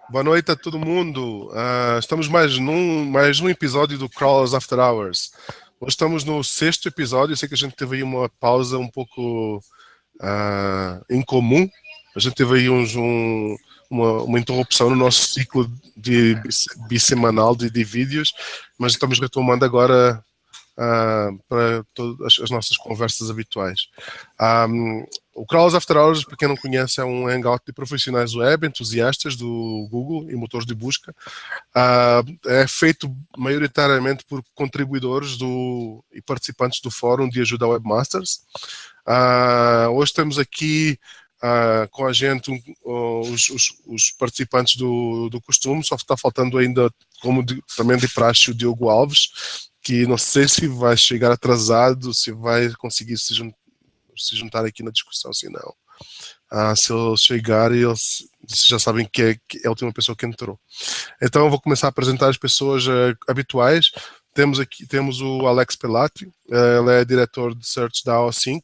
Boa noite a todo mundo. Estamos mais num episódio do Crawlers After Hours. Hoje estamos no sexto episódio. Eu sei que a gente teve aí uma pausa um pouco incomum. A gente teve aí uma interrupção no nosso ciclo de bissemanal de vídeos, mas estamos retomando agora para todas as nossas conversas habituais. O Crawlers After Hours, para quem não conhece, é um hangout de profissionais web, entusiastas do Google e motores de busca. É feito maioritariamente por contribuidores e participantes do fórum de ajuda a webmasters. Hoje temos aqui com a gente os participantes do costume, só está faltando ainda, também de praxe, o Diogo Alves, que não sei se vai chegar atrasado, se vai conseguir se juntar aqui na discussão, se não. Se ele chegar, vocês já sabem que é a última pessoa que entrou. Então eu vou começar a apresentar as pessoas habituais. Temos o Alex Pelati, ele é diretor de Search da AO5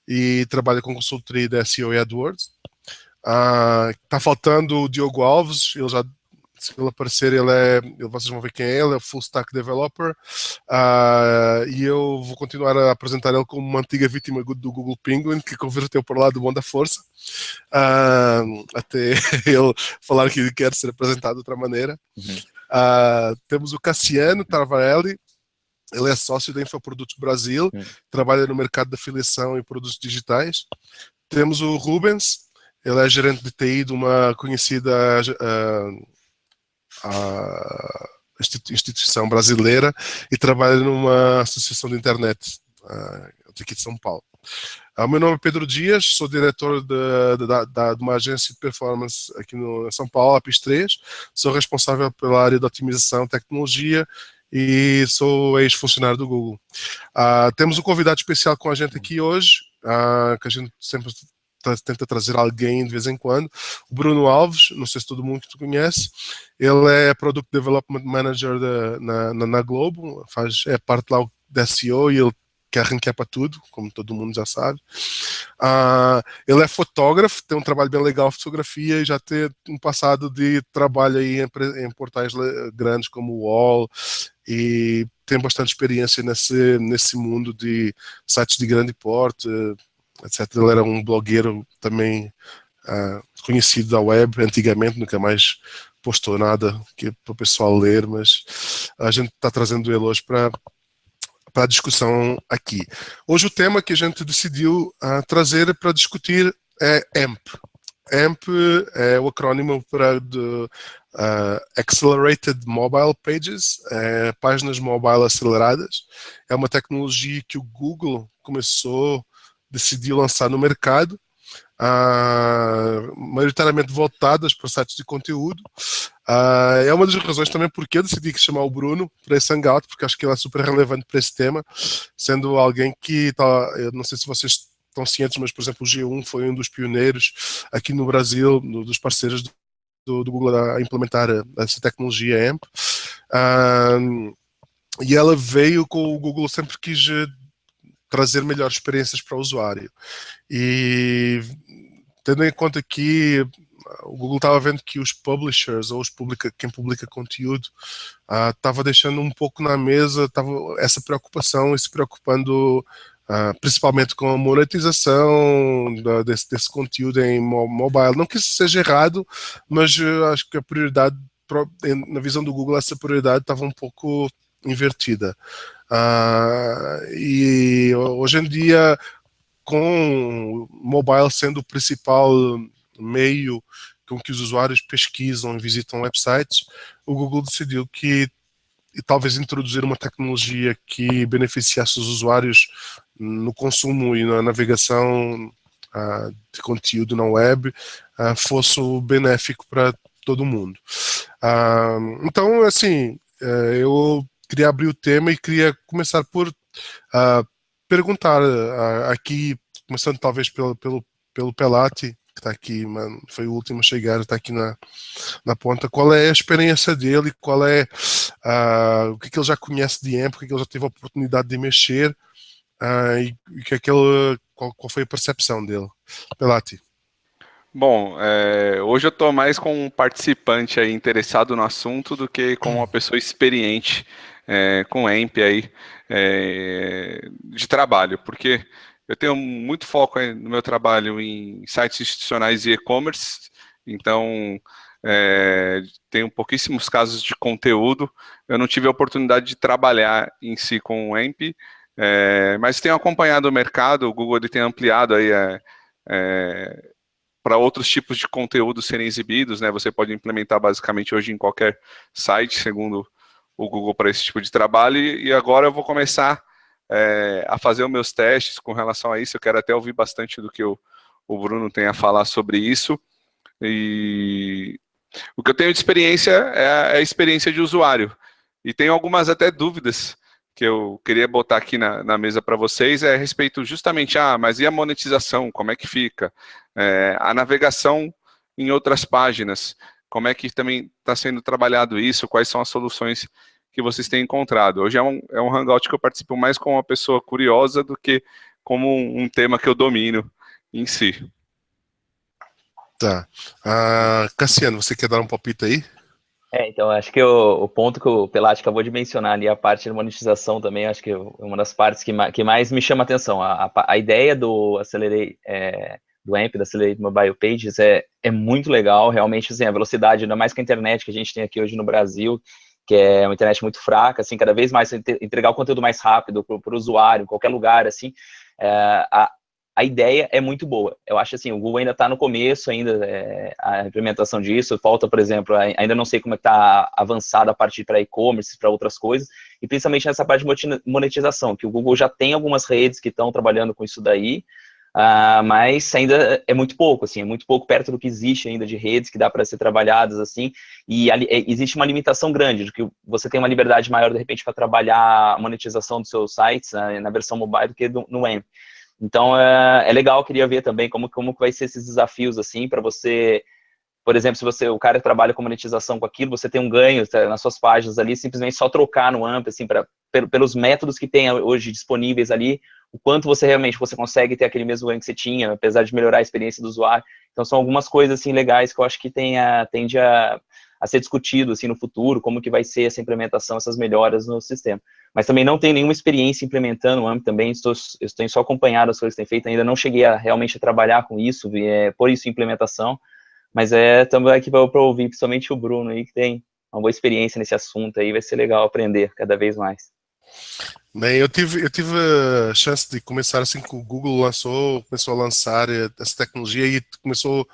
e trabalha com consultoria de SEO e AdWords. Está faltando o Diogo Alves, se ele aparecer, vocês vão ver quem ele é full stack developer, e eu vou continuar a apresentar ele como uma antiga vítima do Google Penguin, que converteu para o lado bom da força, até ele falar que quer ser apresentado de outra maneira. Temos o Cassiano Tarvarelli, ele é sócio da Infoprodutos Brasil, trabalha no mercado de afiliação e produtos digitais. Temos o Rubens, ele é gerente de TI de uma conhecida instituição brasileira e trabalha numa associação de internet aqui de São Paulo. O meu nome é Pedro Dias, sou diretor de uma agência de performance aqui em São Paulo, a PIS3. Sou responsável pela área de otimização, tecnologia e sou ex-funcionário do Google. Temos um convidado especial com a gente aqui hoje, que a gente sempre tenta trazer alguém de vez em quando. O Bruno Alves, não sei se todo mundo que tu conhece, ele é Product Development Manager na Globo, é parte lá da SEO e ele quer arrancar para tudo, como todo mundo já sabe. Ele é fotógrafo, tem um trabalho bem legal de fotografia e já tem um passado de trabalho aí em portais grandes como o UOL e tem bastante experiência nesse mundo de sites de grande porte, etc. Ele era um blogueiro também conhecido da web antigamente, nunca mais postou nada para o pessoal ler, mas a gente está trazendo ele hoje para a discussão aqui. Hoje o tema que a gente decidiu trazer para discutir é AMP. AMP é o acrónimo para Accelerated Mobile Pages, páginas mobile aceleradas. É uma tecnologia que o Google decidiu lançar no mercado, maioritariamente voltadas para sites de conteúdo. É uma das razões também porque eu decidi chamar o Bruno para esse hangout, porque acho que ele é super relevante para esse tema, sendo alguém que eu não sei se vocês estão cientes, mas por exemplo o G1 foi um dos pioneiros aqui no Brasil, dos parceiros do Google a implementar essa tecnologia AMP. E ela veio com o Google sempre quis trazer melhores experiências para o usuário. E tendo em conta que o Google estava vendo que os publishers ou quem publica conteúdo estava deixando um pouco na mesa essa preocupação e se preocupando principalmente com a monetização desse conteúdo em mobile. Não que isso seja errado, mas acho que a prioridade, na visão do Google, essa prioridade estava um pouco invertida. E hoje em dia, com o mobile sendo o principal meio com que os usuários pesquisam e visitam websites, o Google decidiu que talvez introduzir uma tecnologia que beneficiasse os usuários no consumo e na navegação de conteúdo na web fosse benéfico para todo mundo. Então, assim, eu queria abrir o tema e queria começar por perguntar aqui, começando talvez pelo Pelati, que está aqui, foi o último a chegar, está aqui na ponta. Qual é a experiência dele? Qual é o que ele já conhece de AMP? O que ele já teve a oportunidade de mexer? E qual foi a percepção dele? Pelati. Bom, hoje eu estou mais como um participante aí interessado no assunto do que como uma pessoa experiente com AMP aí de trabalho, porque eu tenho muito foco aí no meu trabalho em sites institucionais e e-commerce, então tenho pouquíssimos casos de conteúdo. Eu não tive a oportunidade de trabalhar em si com o AMP, mas tenho acompanhado o mercado. O Google ele tem ampliado aí para outros tipos de conteúdo serem exibidos, né? Você pode implementar basicamente hoje em qualquer site, segundo o Google, para esse tipo de trabalho. E agora eu vou começar a fazer os meus testes com relação a isso. Eu quero até ouvir bastante do que o Bruno tem a falar sobre isso. E o que eu tenho de experiência é a experiência de usuário. E tenho algumas até dúvidas que eu queria botar aqui na mesa para vocês, a respeito justamente, mas e a monetização, como é que fica? A navegação em outras páginas, como é que também está sendo trabalhado isso? Quais são as soluções que vocês têm encontrado? Hoje é um hangout que eu participo mais como uma pessoa curiosa do que como um tema que eu domino em si. Tá. Cassiano, você quer dar um palpite aí? Então, acho que o ponto que o Pelati acabou de mencionar ali, a parte de monetização também, acho que é uma das partes que mais me chama a atenção. A ideia do Accelerate, do AMP, da Accelerate Mobile Pages, é muito legal, realmente, assim, a velocidade, ainda mais com a internet que a gente tem aqui hoje no Brasil, que é uma internet muito fraca, assim, cada vez mais entregar o conteúdo mais rápido para o usuário, em qualquer lugar, assim, a ideia é muito boa. Eu acho assim, o Google ainda está no começo, ainda a implementação disso. Falta, por exemplo, ainda não sei como é que está avançada a parte para e-commerce, para outras coisas, e principalmente nessa parte de monetização, que o Google já tem algumas redes que estão trabalhando com isso daí, mas ainda é muito pouco, assim, é muito pouco perto do que existe ainda de redes que dá para ser trabalhadas, assim, e existe uma limitação grande, de que você tem uma liberdade maior, de repente, para trabalhar a monetização dos seus sites na versão mobile do que no AMP. Então, é legal, eu queria ver também como que vai ser esses desafios, assim, para você, por exemplo, se o cara trabalha com monetização com aquilo, você tem um ganho nas suas páginas ali, simplesmente só trocar no AMP, assim, pelos métodos que tem hoje disponíveis ali, o quanto você consegue ter aquele mesmo ganho que você tinha, apesar de melhorar a experiência do usuário. Então, são algumas coisas, assim, legais que eu acho que tende a ser discutido, assim, no futuro, como que vai ser essa implementação, essas melhoras no sistema. Mas também não tenho nenhuma experiência implementando o AMP também, estou só acompanhado as coisas que tem feito, ainda não cheguei realmente a trabalhar com isso, por isso implementação, mas também aqui para ouvir, principalmente o Bruno aí, que tem uma boa experiência nesse assunto aí, vai ser legal aprender cada vez mais. Bem, eu tive a chance de começar assim que o Google começou a lançar essa tecnologia e começou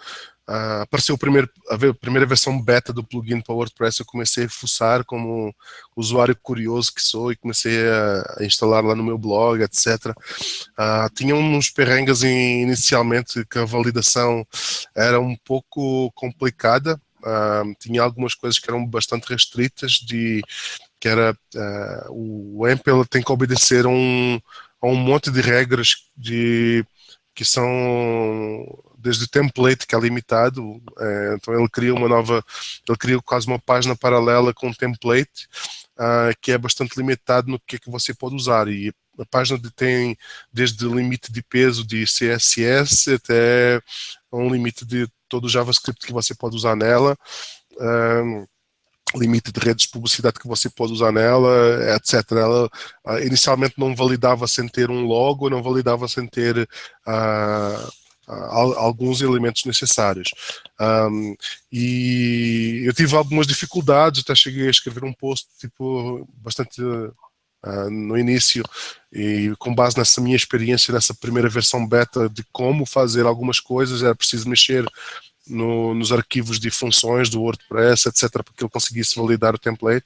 apareceu a primeira versão beta do plugin para WordPress. Eu comecei a fuçar como usuário curioso que sou e comecei a instalar lá no meu blog, etc. Tinha uns perrengues inicialmente que a validação era um pouco complicada. Tinha algumas coisas que eram bastante restritas, que era o AMP ele tem que obedecer a um monte de regras que são desde o template, que é limitado. Então ele cria quase uma página paralela com um template que é bastante limitado no que é que você pode usar. E a página tem desde o limite de peso de CSS até um limite de todo o JavaScript que você pode usar nela. Limite de redes de publicidade que você pode usar nela, etc. Ela inicialmente não validava sem ter um logo, não validava sem ter alguns elementos necessários. E eu tive algumas dificuldades, até cheguei a escrever um post tipo bastante no início, e com base nessa minha experiência, nessa primeira versão beta de como fazer algumas coisas, era preciso mexer nos arquivos de funções do WordPress, etc., para que ele conseguisse validar o template.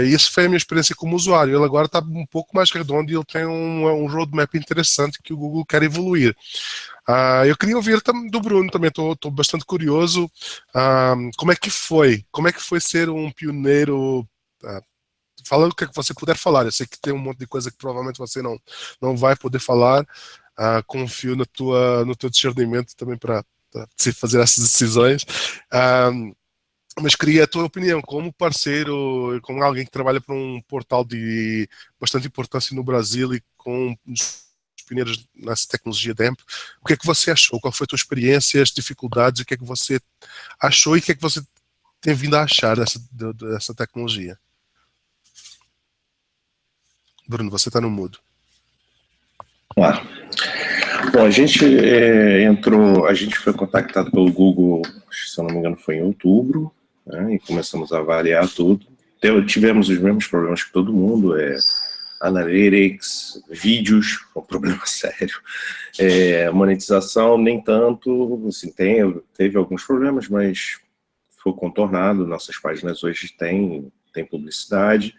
Isso foi a minha experiência como usuário. Ele agora está um pouco mais redondo e ele tem um roadmap interessante que o Google quer evoluir. Eu queria ouvir do Bruno também, estou bastante curioso. Como é que foi? Como é que foi ser um pioneiro? Fala o que é que você puder falar. Eu sei que tem um monte de coisa que provavelmente você não vai poder falar. Confio no teu discernimento também para fazer essas decisões. Mas queria a tua opinião como parceiro, como alguém que trabalha para um portal de bastante importância no Brasil e com pioneiros nessa tecnologia da AMP. O que é que você achou? Qual foi a tua experiência, as dificuldades, o que é que você achou e o que é que você tem vindo a achar dessa tecnologia? Bruno, você está no mudo. Claro. Bom, a gente a gente foi contactado pelo Google, se eu não me engano foi em outubro, né, e começamos a avaliar tudo. Tivemos os mesmos problemas que todo mundo, Analytics, vídeos, um problema sério, monetização nem tanto, assim, teve alguns problemas, mas foi contornado. Nossas páginas hoje têm publicidade.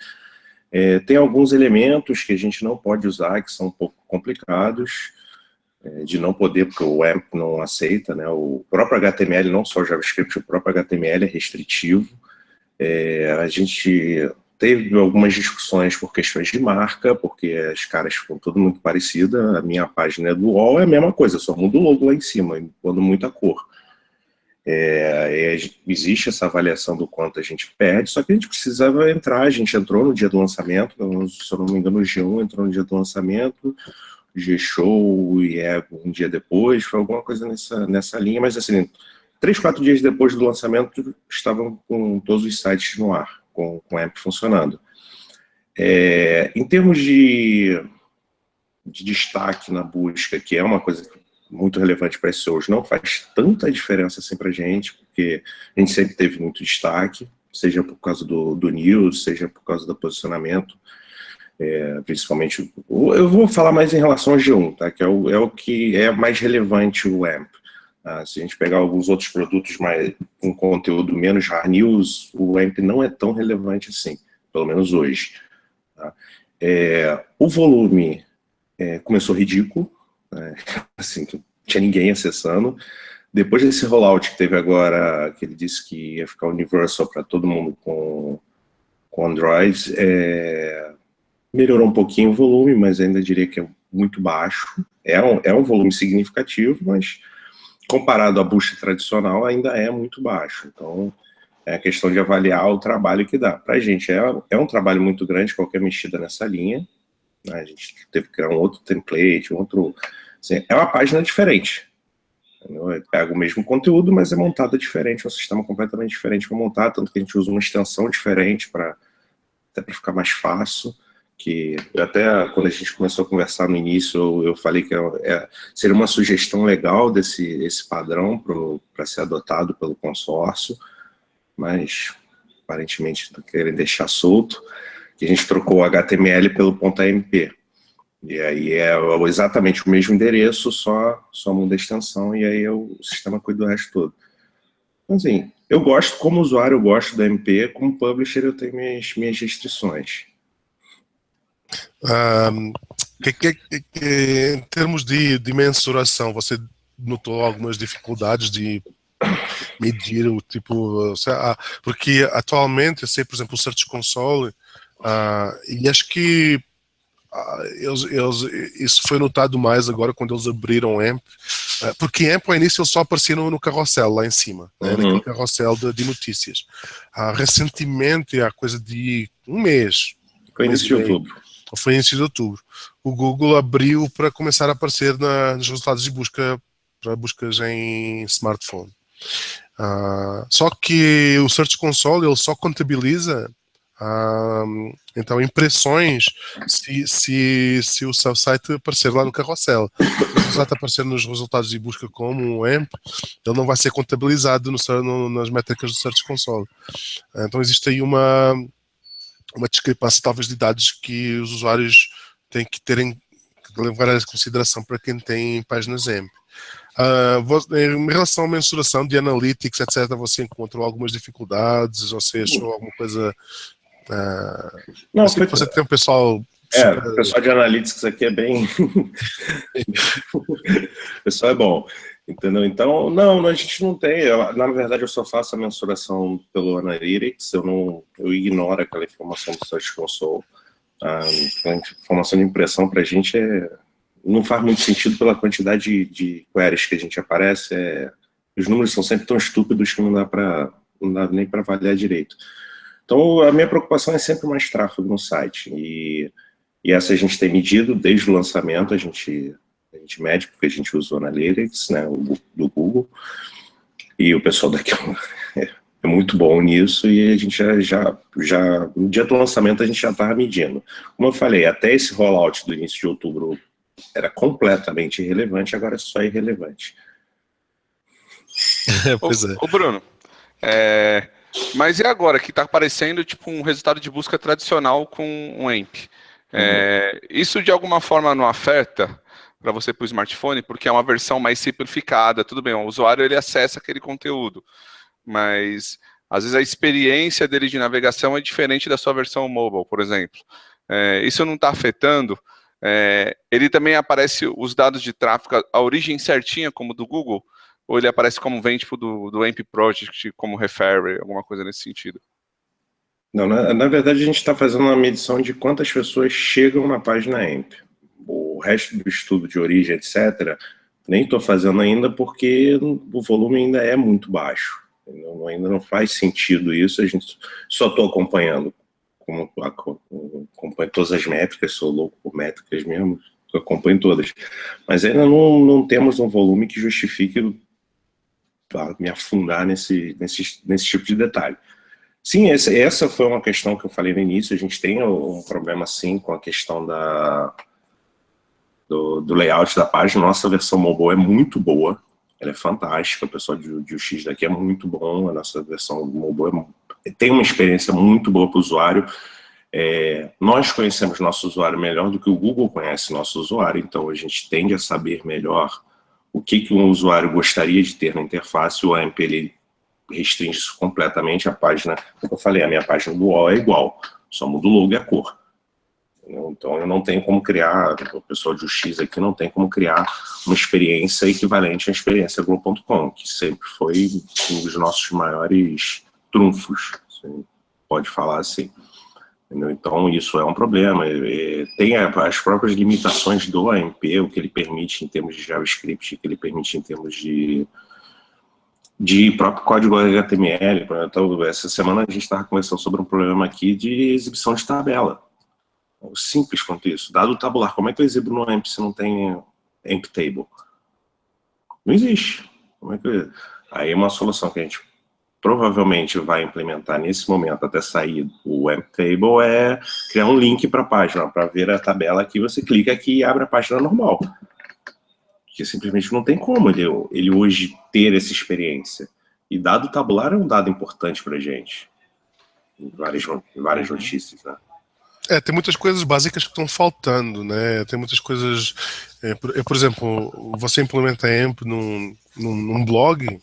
Tem alguns elementos que a gente não pode usar, que são um pouco complicados, de não poder, porque o AMP não aceita, né? O próprio HTML, não só o JavaScript, o próprio HTML é restritivo. A gente teve algumas discussões por questões de marca, porque as caras ficam tudo muito parecidas. A minha página do UOL é a mesma coisa, só muda o logo lá em cima, pondo muita cor. Existe essa avaliação do quanto a gente perde, só que a gente precisava entrar. A gente entrou no dia do lançamento, se eu não me engano o G1 entrou no dia do lançamento, o G-Show e um dia depois, foi alguma coisa nessa linha, mas assim, 3, 4 dias depois do lançamento estavam com todos os sites no ar, com a AMP funcionando. Em termos de destaque na busca, que é uma coisa muito relevante para SEOs, não faz tanta diferença assim para a gente, porque a gente sempre teve muito destaque, seja por causa do news, seja por causa do posicionamento, principalmente, eu vou falar mais em relação ao G1, tá? Que é o que é mais relevante, o AMP. Se a gente pegar alguns outros produtos com conteúdo menos hard news, o AMP não é tão relevante assim, pelo menos hoje. Tá? O volume começou ridículo, assim, não tinha ninguém acessando. Depois desse rollout que teve agora, que ele disse que ia ficar universal para todo mundo com Android, melhorou um pouquinho o volume, mas ainda diria que é muito baixo. É um volume significativo, mas comparado à busca tradicional ainda é muito baixo. Então, é a questão de avaliar o trabalho que dá. Para a gente é um trabalho muito grande, qualquer mexida nessa linha. A gente teve que criar um outro template, assim, é uma página diferente. Pega o mesmo conteúdo, mas é montada diferente, é um sistema completamente diferente para montar, tanto que a gente usa uma extensão diferente até para ficar mais fácil. Que até quando a gente começou a conversar no início, eu falei que seria uma sugestão legal esse padrão para ser adotado pelo consórcio, mas aparentemente querem deixar solto, que a gente trocou o HTML pelo .amp. E aí é exatamente o mesmo endereço, só muda a extensão, e aí o sistema cuida do resto todo. Então, assim, eu gosto, como usuário, eu gosto da MP, como publisher eu tenho minhas restrições. Em termos de mensuração, você notou algumas dificuldades de medir o tipo, porque atualmente eu sei, por exemplo, o Search Console, e acho que isso foi notado mais agora quando eles abriram AMP, porque AMP ao início ele só aparecia no carrossel lá em cima, né, naquele carrossel de notícias. Recentemente, há coisa de um mês, foi início de outubro. Foi início de outubro. O Google abriu para começar a aparecer nos resultados de busca, para buscas em smartphone. Só que o Search Console ele só contabiliza então impressões se o seu site aparecer lá no carrossel. Se o site aparecer nos resultados de busca como um AMP, ele não vai ser contabilizado nas métricas do Search Console. Então existe aí uma discrepância talvez de dados que os usuários têm que levar em consideração para quem tem páginas AMP. Em relação à mensuração de analytics, etc., você encontrou algumas dificuldades? Você achou alguma coisa? Não, você tem um pessoal... O pessoal de analytics aqui é bem... O pessoal é bom, entendeu? Então, não, a gente não tem. Na verdade, eu só faço a mensuração pelo Analytics, eu ignoro aquela informação do Search Console. A informação de impressão para a gente não faz muito sentido pela quantidade de queries que a gente aparece. Os números são sempre tão estúpidos que não dá nem para avaliar direito. Então, a minha preocupação é sempre mais tráfego no site. E E essa a gente tem medido desde o lançamento, a gente mede, porque a gente usou na Analytics, né, do Google, e o pessoal daqui é muito bom nisso, e a gente já no dia do lançamento a gente já estava medindo. Como eu falei, até esse rollout do início de outubro era completamente irrelevante, agora é só irrelevante. Pois é. Ô Bruno, mas e agora que está aparecendo tipo um resultado de busca tradicional com um AMP? Isso de alguma forma não afeta para você para o smartphone, porque é uma versão mais simplificada, tudo bem, o usuário ele acessa aquele conteúdo, mas às vezes a experiência dele de navegação é diferente da sua versão mobile, por exemplo. Isso não está afetando? Ele também aparece os dados de tráfego, a origem certinha como do Google, ou ele aparece como vem tipo do AMP Project, como referrer, alguma coisa nesse sentido? Não, na verdade a gente está fazendo uma medição de quantas pessoas chegam na página AMP. O resto do estudo de origem, etc., nem estou fazendo ainda porque o volume ainda é muito baixo. Ainda não faz sentido isso, a gente só estou acompanhando. Acompanho todas as métricas, sou louco por métricas mesmo, acompanho todas. Mas ainda não temos um volume que justifique me afundar nesse tipo de detalhe. Sim, essa foi uma questão que eu falei no início, a gente tem um problema sim com a questão do layout da página. Nossa versão mobile é muito boa, ela é fantástica, o pessoal de UX daqui é muito bom, a nossa versão mobile tem uma experiência muito boa para o usuário. Nós conhecemos nosso usuário melhor do que o Google conhece nosso usuário, então a gente tende a saber melhor o que um usuário gostaria de ter na interface. O AMP ele restringe isso completamente. A página, como eu falei, a minha página do UOL é igual, só muda o logo e a cor. Então eu não tenho como criar, o pessoal de UX aqui não tem como criar uma experiência equivalente à experiência Globo.com, que sempre foi um dos nossos maiores trunfos, pode falar assim. Entendeu? Então isso é um problema. Tem as próprias limitações do AMP, o que ele permite em termos de JavaScript, o que ele permite em termos de próprio código HTML. Então, essa semana a gente estava conversando sobre um problema aqui de exibição de tabela. Simples quanto isso. Dado tabular, como é que eu exibo no AMP se não tem AMP Table? Não existe. Aí uma solução que a gente provavelmente vai implementar nesse momento até sair o AMP Table é criar um link para a página, para ver a tabela aqui, você clica aqui e abre a página normal. Que simplesmente não tem como ele hoje ter essa experiência. E dado tabular é um dado importante para a gente. Em várias notícias, né? Tem muitas coisas básicas que estão faltando, né? Tem muitas coisas... por exemplo, você implementa AMP num blog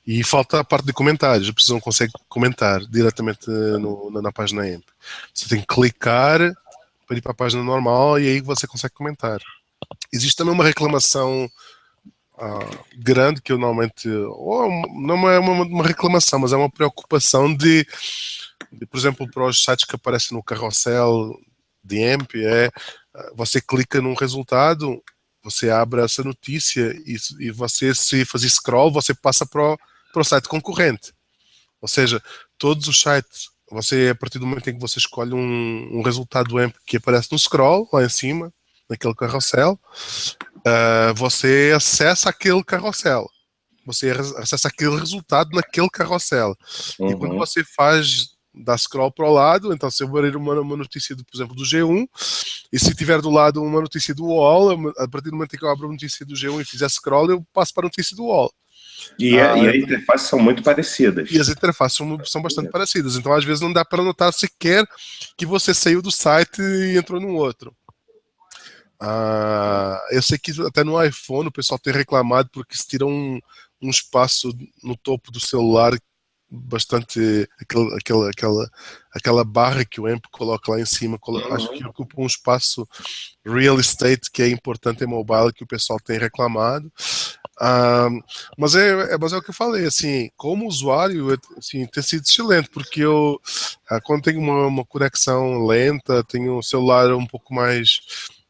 e falta a parte de comentários. A pessoa não consegue comentar diretamente na página AMP. Você tem que clicar para ir para a página normal e aí você consegue comentar. Existe também uma reclamação grande que eu normalmente... não é uma reclamação, mas é uma preocupação de, por exemplo, para os sites que aparecem no carrossel de AMP, você clica num resultado, você abre essa notícia e você, se fazer scroll, você passa para o site concorrente. Ou seja, todos os sites, a partir do momento em que você escolhe um resultado do AMP que aparece no scroll, lá em cima, naquele carrossel, você acessa aquele carrossel. Você acessa aquele resultado naquele carrossel. Uhum. E quando você dá scroll para o lado, então se eu abrir uma notícia, por exemplo, do G1, e se tiver do lado uma notícia do UOL, a partir do momento em que eu abro a notícia do G1 e fizer scroll, eu passo para a notícia do UOL. E as interfaces são muito parecidas. E as interfaces são bastante parecidas. Então, às vezes, não dá para notar sequer que você saiu do site e entrou num outro. Eu sei que até no iPhone o pessoal tem reclamado porque se tira um espaço no topo do celular bastante, aquela barra que o AMP coloca lá em cima, acho que ocupa um espaço real estate que é importante em mobile, que o pessoal tem reclamado. Mas é o que eu falei, assim, como usuário, assim, tem sido excelente, porque eu, quando tenho uma conexão lenta, tenho um celular um pouco mais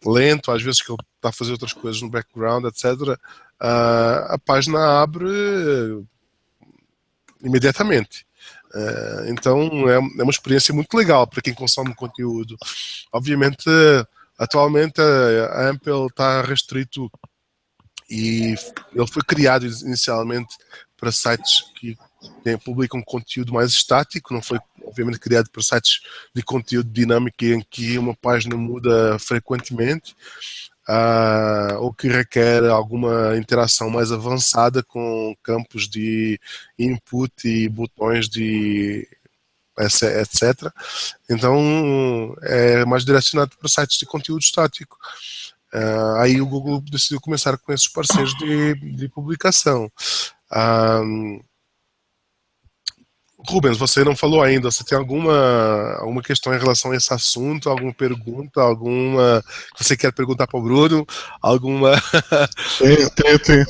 lento, às vezes que eu estou a fazer outras coisas no background, etc., a página abre imediatamente. Então é uma experiência muito legal para quem consome conteúdo. Obviamente, atualmente a AMP está restrito e ele foi criado inicialmente para sites que publicam conteúdo mais estático, não foi obviamente criado para sites de conteúdo dinâmico em que uma página muda frequentemente, ou que requer alguma interação mais avançada com campos de input e botões de etc. Então é mais direcionado para sites de conteúdo estático. Aí o Google decidiu começar com esses parceiros de publicação. Rubens, você não falou ainda, você tem alguma questão em relação a esse assunto, alguma pergunta, alguma que você quer perguntar para o Bruno, alguma... Tenho.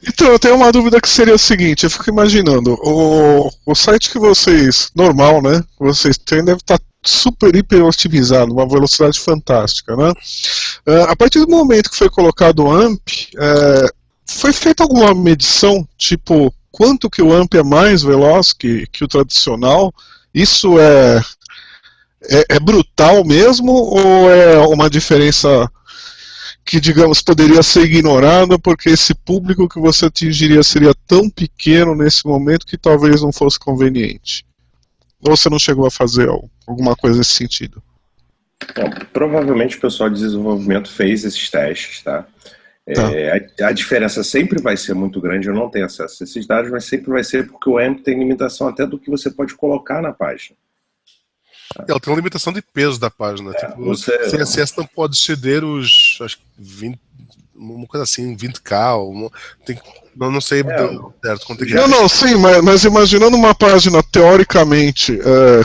Então, eu tenho uma dúvida que seria o seguinte, eu fico imaginando, o site que vocês, normal, né, vocês têm deve estar super, hiper otimizado, uma velocidade fantástica, né? A partir do momento que foi colocado o AMP, foi feita alguma medição, tipo, quanto que o AMP é mais veloz que o tradicional? Isso é brutal mesmo, ou é uma diferença que, digamos, poderia ser ignorada porque esse público que você atingiria seria tão pequeno nesse momento que talvez não fosse conveniente? Ou você não chegou a fazer alguma coisa nesse sentido? Bom, provavelmente o pessoal de desenvolvimento fez esses testes, tá? A diferença sempre vai ser muito grande, eu não tenho acesso a esses dados, mas sempre vai ser porque o AMP tem limitação até do que você pode colocar na página. Ela tem uma limitação de peso da página. O CSS não pode ceder os 20, uma coisa assim, 20K, não sei certo quanto é que é. Não, sim, mas imaginando uma página teoricamente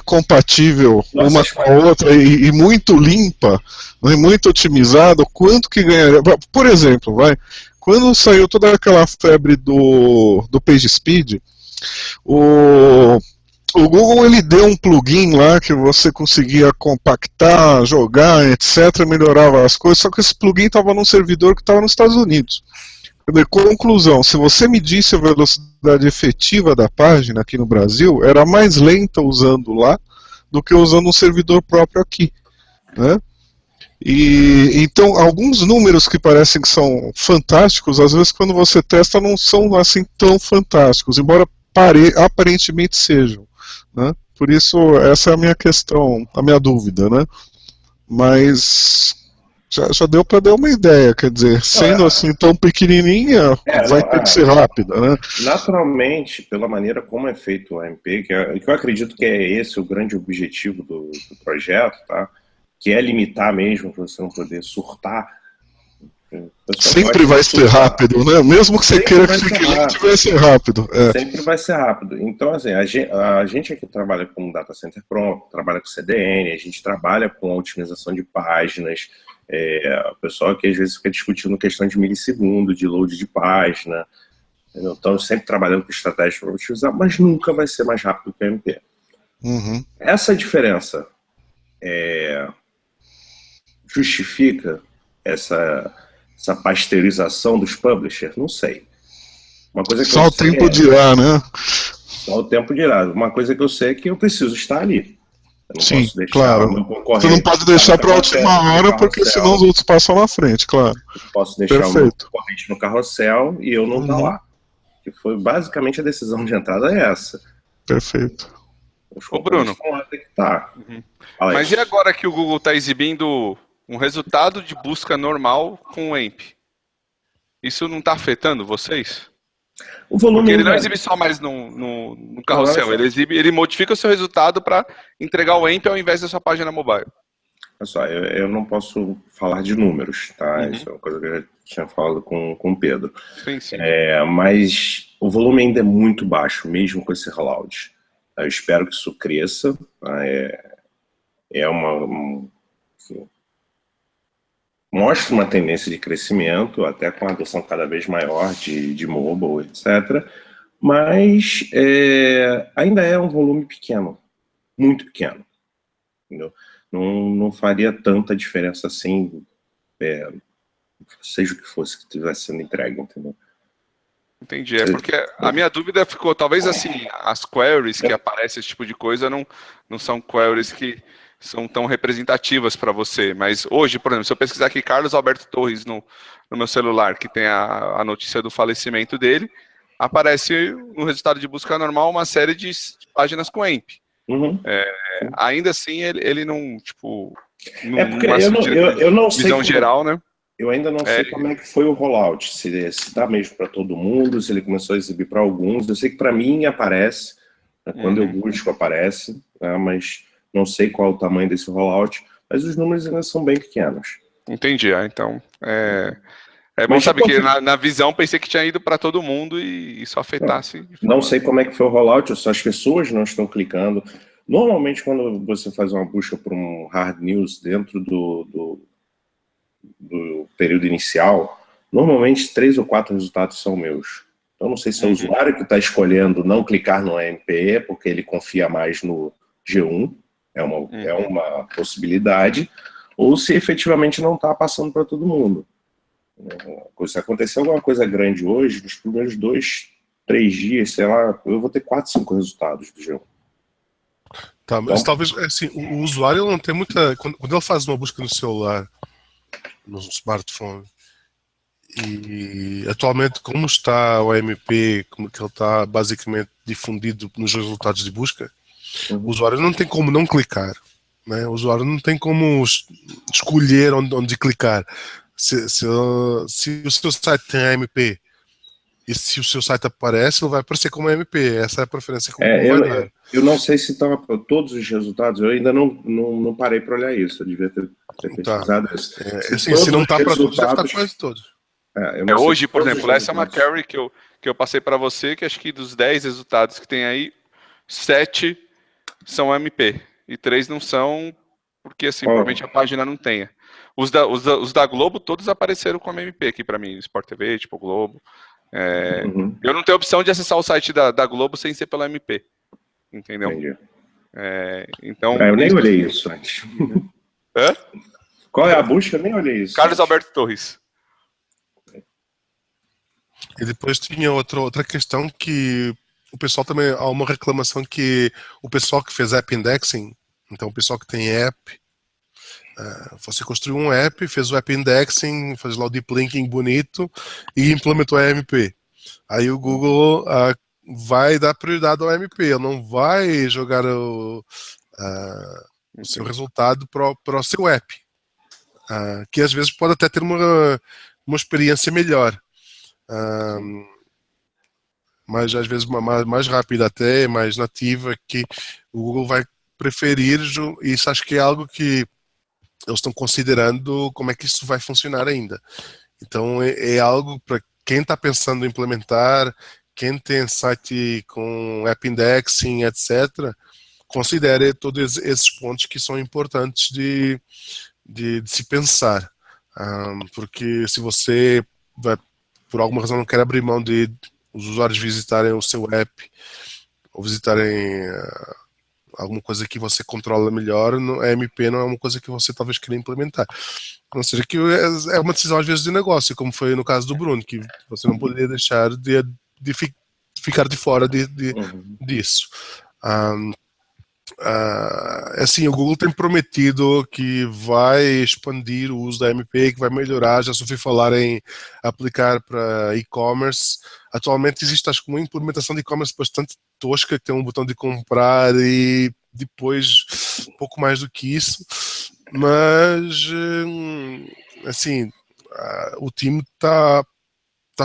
compatível uma com a outra e muito limpa, e muito otimizada, quanto que ganharia? Por exemplo, quando saiu toda aquela febre do PageSpeed, o Google ele deu um plugin lá que você conseguia compactar, jogar, etc, melhorava as coisas, só que esse plugin estava num servidor que estava nos Estados Unidos. Conclusão, se você medisse a velocidade efetiva da página aqui no Brasil, era mais lenta usando lá do que usando um servidor próprio aqui, né? E então alguns números que parecem que são fantásticos, às vezes quando você testa não são assim tão fantásticos, embora aparentemente sejam, né? Por isso essa é a minha questão, a minha dúvida, né? Mas já deu para dar uma ideia, quer dizer, sendo assim tão pequenininha, vai ter que ser rápida, né? Naturalmente, pela maneira como é feito o AMP, que eu acredito que é esse o grande objetivo do projeto, tá? Que é limitar mesmo, para você não poder surtar. Sempre vai ser rápido, né? Mesmo que você queira que fique lento, vai ser rápido. Sempre vai ser rápido. Então, assim, a gente aqui trabalha com Data Center pronto, trabalha com CDN, a gente trabalha com a otimização de páginas. O pessoal que às vezes fica discutindo questão de milissegundo, de load de página. Então, sempre trabalhando com estratégias para utilizar, mas nunca vai ser mais rápido que o AMP. Uhum. Essa diferença justifica essa pasteurização dos publishers? Não sei. Uma coisa que só o tempo dirá, né? Só o tempo dirá. Uma coisa que eu sei é que eu preciso estar ali. Eu não Sim, posso deixar claro. o meu concorrente. Você não pode deixar para a última hora, porque senão os outros passam na frente, claro. Eu posso deixar o meu concorrente no carrossel e eu não estar lá. Que foi basicamente a decisão de entrada essa. Perfeito. Ô, Bruno. Mas e agora que o Google está exibindo um resultado de busca normal com o AMP? Isso não está afetando vocês? O volume porque ele não exibe só mais no carrossel, ele modifica o seu resultado para entregar o AMP ao invés da sua página mobile. Pessoal, eu não posso falar de números, tá? Isso é uma coisa que eu já tinha falado com o Pedro. Sim. Mas o volume ainda é muito baixo, mesmo com esse rollout. Eu espero que isso cresça. Mostra uma tendência de crescimento, até com a adoção cada vez maior de mobile, etc. Mas ainda é um volume pequeno, muito pequeno. Entendeu? Não faria tanta diferença assim, seja o que fosse que estivesse sendo entregue, entendeu? Entendi. É porque a minha dúvida ficou, talvez assim, as queries que aparecem, esse tipo de coisa, não são queries que são tão representativas para você. Mas hoje, por exemplo, se eu pesquisar aqui Carlos Alberto Torres no meu celular, que tem a notícia do falecimento dele, aparece no resultado de busca normal uma série de páginas com EMP. Uhum. Ainda assim, ele não, tipo... Porque eu não sei visão geral, né? Eu ainda não sei como é que foi o rollout, se dá mesmo para todo mundo, se ele começou a exibir para alguns. Eu sei que para mim aparece, né, quando eu busco aparece, né, mas não sei qual é o tamanho desse rollout, mas os números ainda são bem pequenos. Entendi, então é bom saber que na visão pensei que tinha ido para todo mundo e isso afetasse. Não sei como é que foi o rollout, só as pessoas não estão clicando. Normalmente quando você faz uma busca por um hard news dentro do período inicial, normalmente 3 ou 4 resultados são meus. Então não sei se é o usuário que está escolhendo não clicar no AMP, porque ele confia mais no G1, é uma possibilidade, ou se efetivamente não está passando para todo mundo. Se acontecer alguma coisa grande hoje, nos primeiros 2, 3 dias, sei lá, eu vou ter 4, 5 resultados do G1. Tá, mas talvez, assim, o usuário não tem muita... Quando ele faz uma busca no celular, no smartphone, e atualmente como está o AMP, como que ele está basicamente difundido nos resultados de busca, o usuário não tem como não clicar, né? O usuário não tem como escolher onde clicar. Se o seu site tem AMP e se o seu site aparece, ele vai aparecer como AMP. Essa é a preferência que o Google vai dar. Eu não sei se estão todos os resultados, eu ainda não parei para olhar isso, eu devia ter pesquisado isso. Se não está para todos, deve estar quase todos. Hoje, por exemplo, essa é uma query que eu passei para você, que acho que dos 10 resultados que tem aí, 7 são AMP e 3 não são, porque assim, provavelmente a página não tenha. Os da Globo, todos apareceram como MP aqui para mim, Sport TV, tipo Globo. Eu não tenho opção de acessar o site da Globo sem ser pela MP. Entendeu? Então, eu nem olhei isso antes. Qual é a busca? Eu nem olhei isso. Carlos Alberto Torres. E depois tinha outra questão que o pessoal também, há uma reclamação que o pessoal que fez app indexing, então o pessoal que tem app, você construiu um app, fez o app indexing, fez lá o deep linking bonito e implementou a AMP. Aí o Google vai dar prioridade ao AMP, ele não vai jogar o seu resultado para o seu app, que às vezes pode até ter uma experiência melhor. Mas às vezes mais rápida até, mais nativa, que o Google vai preferir, e isso acho que é algo que eles estão considerando como é que isso vai funcionar ainda. Então é algo para quem está pensando em implementar, quem tem site com app indexing, etc., considere todos esses pontos que são importantes de se pensar. Porque se você vai, por alguma razão, não quer abrir mão de os usuários visitarem o seu app ou visitarem alguma coisa que você controla melhor, a AMP não é uma coisa que você talvez queira implementar. Ou seja, que é uma decisão às vezes de negócio, como foi no caso do Bruno, que você não poderia deixar de ficar de fora disso. Assim, o Google tem prometido que vai expandir o uso da AMP, que vai melhorar. Já ouvi falar em aplicar para e-commerce. Atualmente existe, acho que, uma implementação de e-commerce bastante tosca, que tem um botão de comprar e depois pouco mais do que isso. Mas, assim, o time está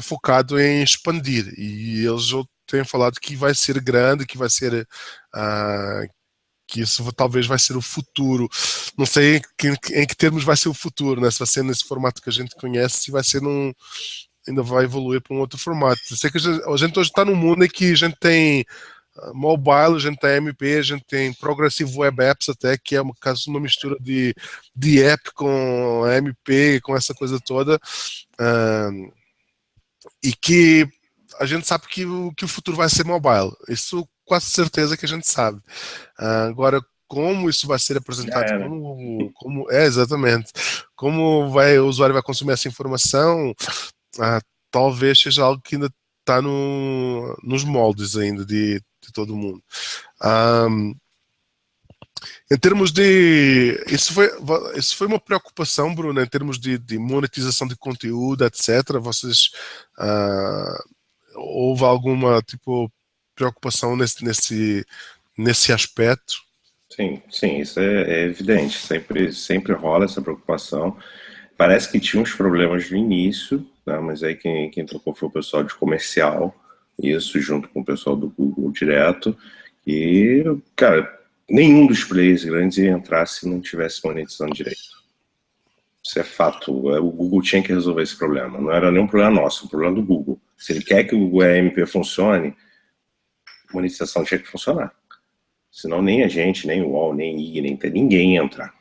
focado em expandir e eles já têm falado que vai ser grande, que vai ser... que isso talvez vai ser o futuro. Não sei em que termos vai ser o futuro, né? Se vai ser nesse formato que a gente conhece, se vai ser ainda vai evoluir para um outro formato. Eu sei que a gente hoje está num mundo em que a gente tem mobile, a gente tem MP, a gente tem Progressive Web Apps até, que é uma mistura de app com MP, com essa coisa toda, e que a gente sabe que o futuro vai ser mobile. Isso quase certeza que a gente sabe. Agora, como isso vai ser apresentado, exatamente, como o usuário vai consumir essa informação, talvez seja algo que ainda tá nos moldes ainda de todo mundo. Em termos de... Isso foi uma preocupação, Bruno, em termos de monetização de conteúdo, etc. Vocês... houve alguma, tipo, preocupação nesse aspecto? Sim, isso é evidente. Sempre rola essa preocupação. Parece que tinha uns problemas no início, né, mas aí quem trocou foi o pessoal de comercial, isso junto com o pessoal do Google direto. E, cara, nenhum dos players grandes ia entrar se não tivesse monetizando direito. Isso é fato. O Google tinha que resolver esse problema. Não era nenhum problema nosso, um problema do Google. Se ele quer que o Google AMP funcione, a monetização tinha que funcionar. Senão nem a gente, nem o UOL, nem IG, nem ninguém entra.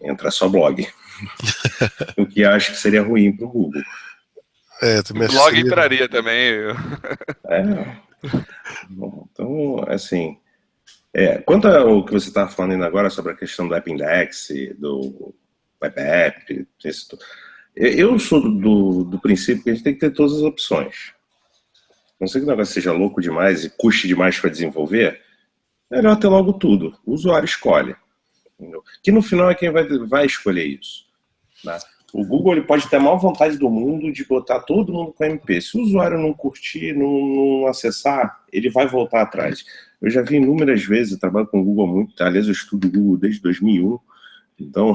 Entra só blog. O que acho que seria ruim para o Google. O blog entraria também. Então, assim... quanto ao que você está falando ainda agora sobre a questão do App Index, do Web App, eu sou do princípio que a gente tem que ter todas as opções. Não sei que o negócio seja louco demais e custe demais para desenvolver, melhor ter logo tudo. O usuário escolhe. Entendeu? Que no final é quem vai escolher isso. Né? O Google ele pode ter a maior vontade do mundo de botar todo mundo com MP. Se o usuário não curtir, não acessar, ele vai voltar atrás. Eu já vi inúmeras vezes, eu trabalho com o Google há muito, aliás eu estudo o Google desde 2001, então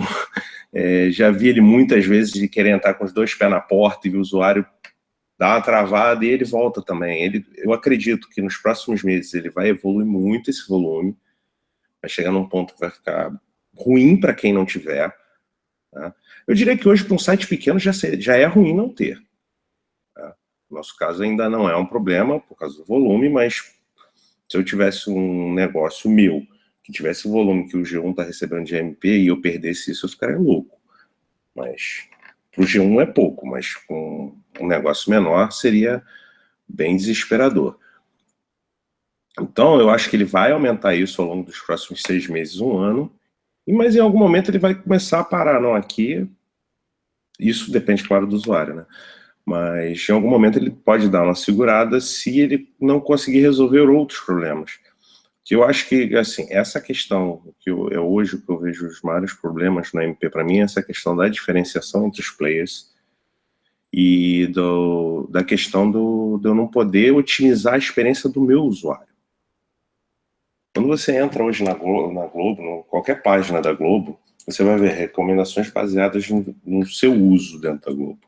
já vi ele muitas vezes de querer entrar com os dois pés na porta e o usuário dá uma travada e ele volta também. Eu acredito que nos próximos meses ele vai evoluir muito esse volume, vai chegar num ponto que vai ficar ruim para quem não tiver. Tá? Eu diria que hoje para um site pequeno já é ruim não ter. Tá? No nosso caso ainda não é um problema por causa do volume, mas se eu tivesse um negócio meu que tivesse o volume que o G1 está recebendo de MP e eu perdesse isso, eu ficaria louco. Mas para o G1 é pouco, mas com um negócio menor seria bem desesperador. Então eu acho que ele vai aumentar isso ao longo dos próximos 6 meses, 1 ano, mas em algum momento ele vai começar a parar. Não, aqui, isso depende, claro, do usuário, né? Mas em algum momento ele pode dar uma segurada se ele não conseguir resolver outros problemas. Que eu acho que, assim, essa questão, que é hoje o que eu vejo os maiores problemas no MP para mim, é essa questão da diferenciação entre os players e da questão de eu não poder otimizar a experiência do meu usuário. Quando você entra hoje na Globo, qualquer página da Globo, você vai ver recomendações baseadas no seu uso dentro da Globo.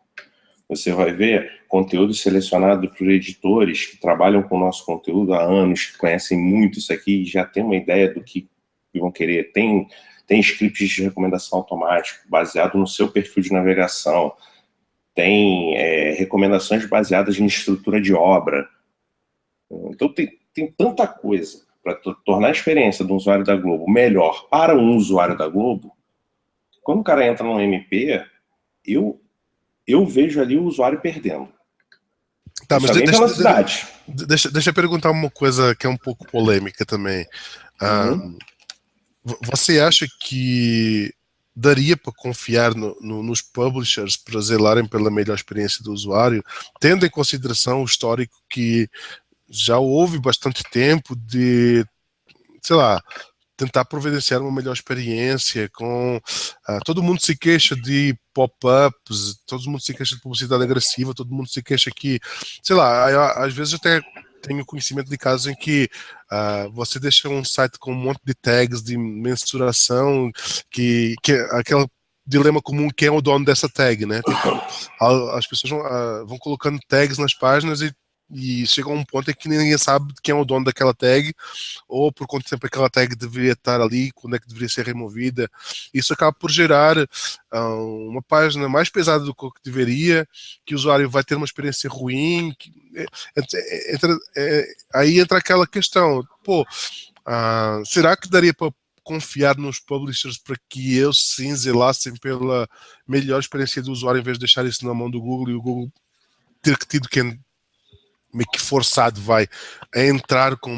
Você vai ver conteúdo selecionado por editores que trabalham com o nosso conteúdo há anos, que conhecem muito isso aqui e já tem uma ideia do que vão querer. Tem scripts de recomendação automática baseado no seu perfil de navegação. Tem recomendações baseadas em estrutura de obra. Então tem tanta coisa para tornar a experiência do usuário da Globo melhor para um usuário da Globo. Quando o cara entra no MP, eu vejo ali o usuário perdendo. Tá, mas deixa eu perguntar uma coisa que é um pouco polêmica também. Você acha que daria para confiar nos publishers para zelarem pela melhor experiência do usuário, tendo em consideração o histórico que já houve bastante tempo de, sei lá, tentar providenciar uma melhor experiência com... todo mundo se queixa de pop-ups, todo mundo se queixa de publicidade agressiva, todo mundo se queixa que, sei lá, às vezes eu até tenho conhecimento de casos em que você deixa um site com um monte de tags de mensuração, que aquele dilema comum, quem é o dono dessa tag, né? As pessoas vão colocando tags nas páginas e chega a um ponto em que ninguém sabe quem é o dono daquela tag, ou por quanto tempo aquela tag deveria estar ali, quando é que deveria ser removida. Isso acaba por gerar uma página mais pesada do que deveria, que o usuário vai ter uma experiência ruim. Aí entra aquela questão, será que daria para confiar nos publishers para que eles sim zelassem pela melhor experiência do usuário, em vez de deixar isso na mão do Google e o Google ter tido quem meio que forçado vai a entrar com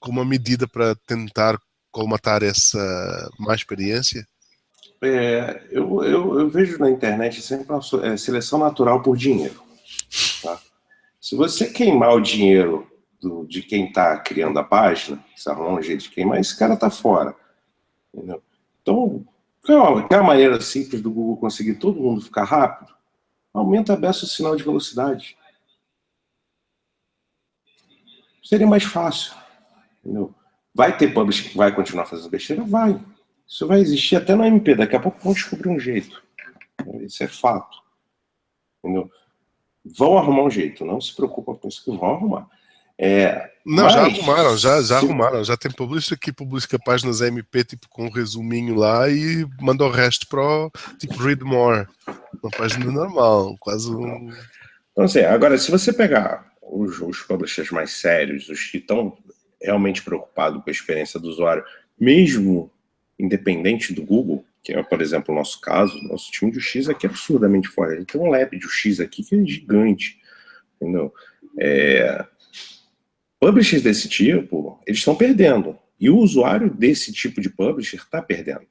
uma medida para tentar colmatar essa má experiência? Eu vejo na internet sempre uma seleção natural por dinheiro. Tá? Se você queimar o dinheiro de quem está criando a página, se arrumar um jeito de queimar, esse cara está fora. Entendeu? Então, quer uma maneira simples do Google conseguir todo mundo ficar rápido? Aumenta a beça o sinal de velocidade. Seria mais fácil. Entendeu? Vai ter publisher que vai continuar fazendo besteira? Vai. Isso vai existir até no MP. Daqui a pouco vão descobrir um jeito. Isso é fato. Entendeu? Vão arrumar um jeito. Não se preocupa com isso que vão arrumar. Não, mas, já arrumaram, já arrumaram. Já tem publisher que publica páginas MP tipo com um resuminho lá e manda o resto para tipo read more. Uma página normal, quase um... Então, assim, agora, se você pegar os publishers mais sérios, os que estão realmente preocupados com a experiência do usuário, mesmo independente do Google, que é, por exemplo, o nosso caso, nosso time de UX aqui é absurdamente forte. A gente tem um lab de UX aqui que é gigante, entendeu? Publishers desse tipo, eles estão perdendo. E o usuário desse tipo de publisher está perdendo.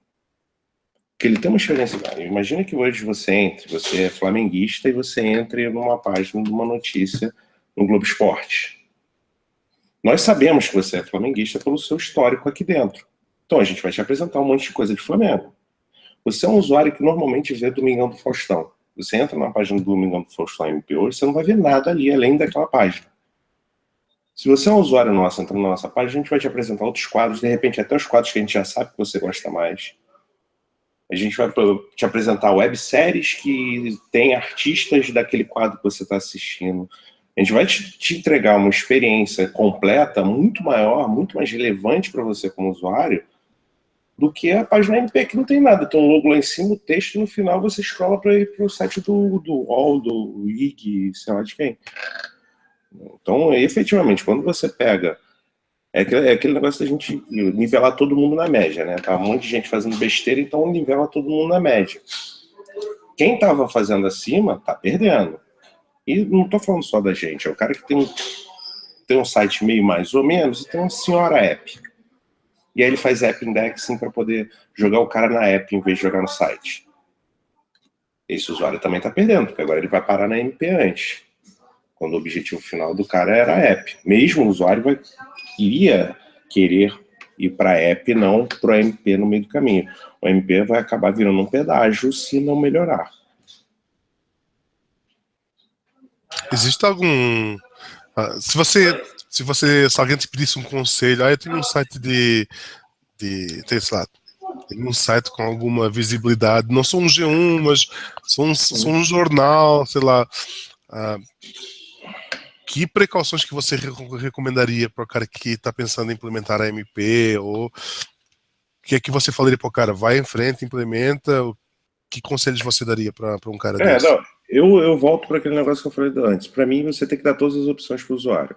Porque ele tem uma experiência. Imagina que hoje você é flamenguista e você entre numa página de uma notícia no Globo Esporte. Nós sabemos que você é flamenguista pelo seu histórico aqui dentro. Então a gente vai te apresentar um monte de coisa de Flamengo. Você é um usuário que normalmente vê Domingão do Faustão. Você entra na página do Domingão do Faustão MP hoje, você não vai ver nada ali além daquela página. Se você é um usuário nosso entrando na nossa página, a gente vai te apresentar outros quadros, de repente até os quadros que a gente já sabe que você gosta mais. A gente vai te apresentar webséries que tem artistas daquele quadro que você está assistindo. A gente vai te entregar uma experiência completa, muito maior, muito mais relevante para você como usuário, do que a página MP, que não tem nada. Tem um logo lá em cima, o texto, e no final você scrolla para ir para o site do UOL, do IG, sei lá de quem. Então, efetivamente, quando você pega... É aquele negócio da gente nivelar todo mundo na média, né? Tá um monte de gente fazendo besteira, então nivela todo mundo na média. Quem estava fazendo acima, tá perdendo. E não estou falando só da gente, é o cara que tem um site meio mais ou menos e tem uma senhora app. E aí ele faz app indexing para poder jogar o cara na app em vez de jogar no site. Esse usuário também está perdendo, porque agora ele vai parar na MP antes. Quando o objetivo final do cara era a app. Mesmo o usuário iria querer ir para a app, não para o MP no meio do caminho. O MP vai acabar virando um pedágio se não melhorar. Existe algum... Se alguém te pedisse um conselho, eu tenho um site tem um site com alguma visibilidade, não sou um G1, mas sou um jornal, sei lá... que precauções que você recomendaria para o cara que está pensando em implementar a MP? Ou o que é que você falaria para o cara? Vai em frente, implementa. Que conselhos você daria para um cara desse? Não, eu volto para aquele negócio que eu falei antes. Para mim, você tem que dar todas as opções para o usuário.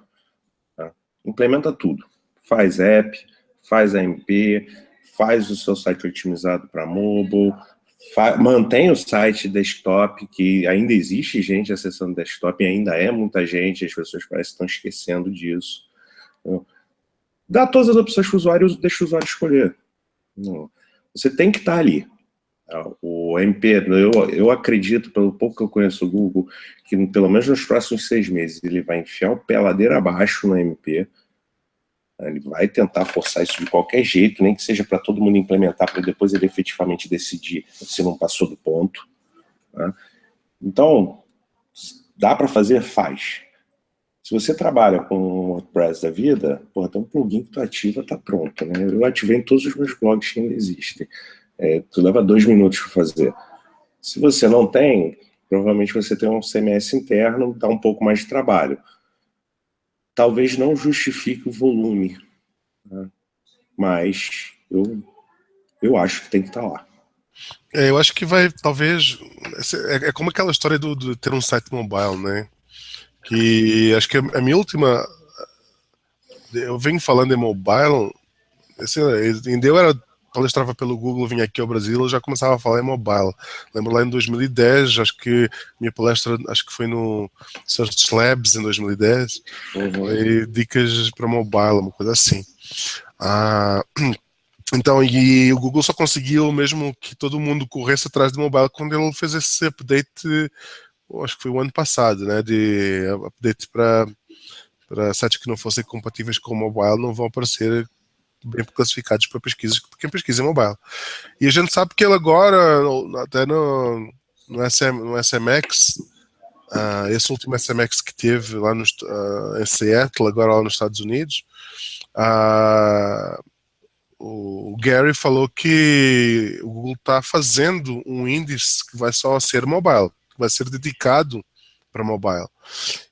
Tá? Implementa tudo. Faz app, faz a MP, faz o seu site otimizado para mobile, mantém o site desktop, que ainda existe gente acessando desktop, e ainda é muita gente, as pessoas parecem que estão esquecendo disso. Dá todas as opções para o usuário, deixa o usuário escolher. Você tem que estar ali. O MP, eu acredito, pelo pouco que eu conheço o Google, que pelo menos nos próximos 6 meses ele vai enfiar o pé ladeira abaixo no MP. Ele vai tentar forçar isso de qualquer jeito, nem que seja para todo mundo implementar, para depois ele efetivamente decidir se não passou do ponto. Né? Então, dá para fazer? Faz. Se você trabalha com o WordPress da vida, tem um plugin que tu ativa, tá pronto. Né? Eu ativei em todos os meus blogs que ainda existem. Tu leva 2 minutos para fazer. Se você não tem, provavelmente você tem um CMS interno, dá um pouco mais de trabalho. Talvez não justifique o volume, né? Mas eu acho que tem que estar lá. Eu acho que vai, talvez... É como aquela história de ter um site mobile, né? Que acho que a minha última... Eu venho falando em mobile... Ainda eu palestrava pelo Google, vinha aqui ao Brasil, eu já começava a falar em mobile. Lembro lá em 2010, acho que minha palestra foi no Search Labs em 2010, foi dicas para mobile, uma coisa assim. Então, e o Google só conseguiu mesmo que todo mundo corresse atrás de mobile quando ele fez esse update acho que foi o ano passado, né, de update para sites que não fossem compatíveis com o mobile não vão aparecer bem classificados para pesquisas, para quem pesquisa em mobile. E a gente sabe que ele agora, até no SMX, esse último SMX que teve lá em Seattle, agora lá nos Estados Unidos, o Gary falou que o Google está fazendo um índice que vai só ser mobile, que vai ser dedicado para mobile.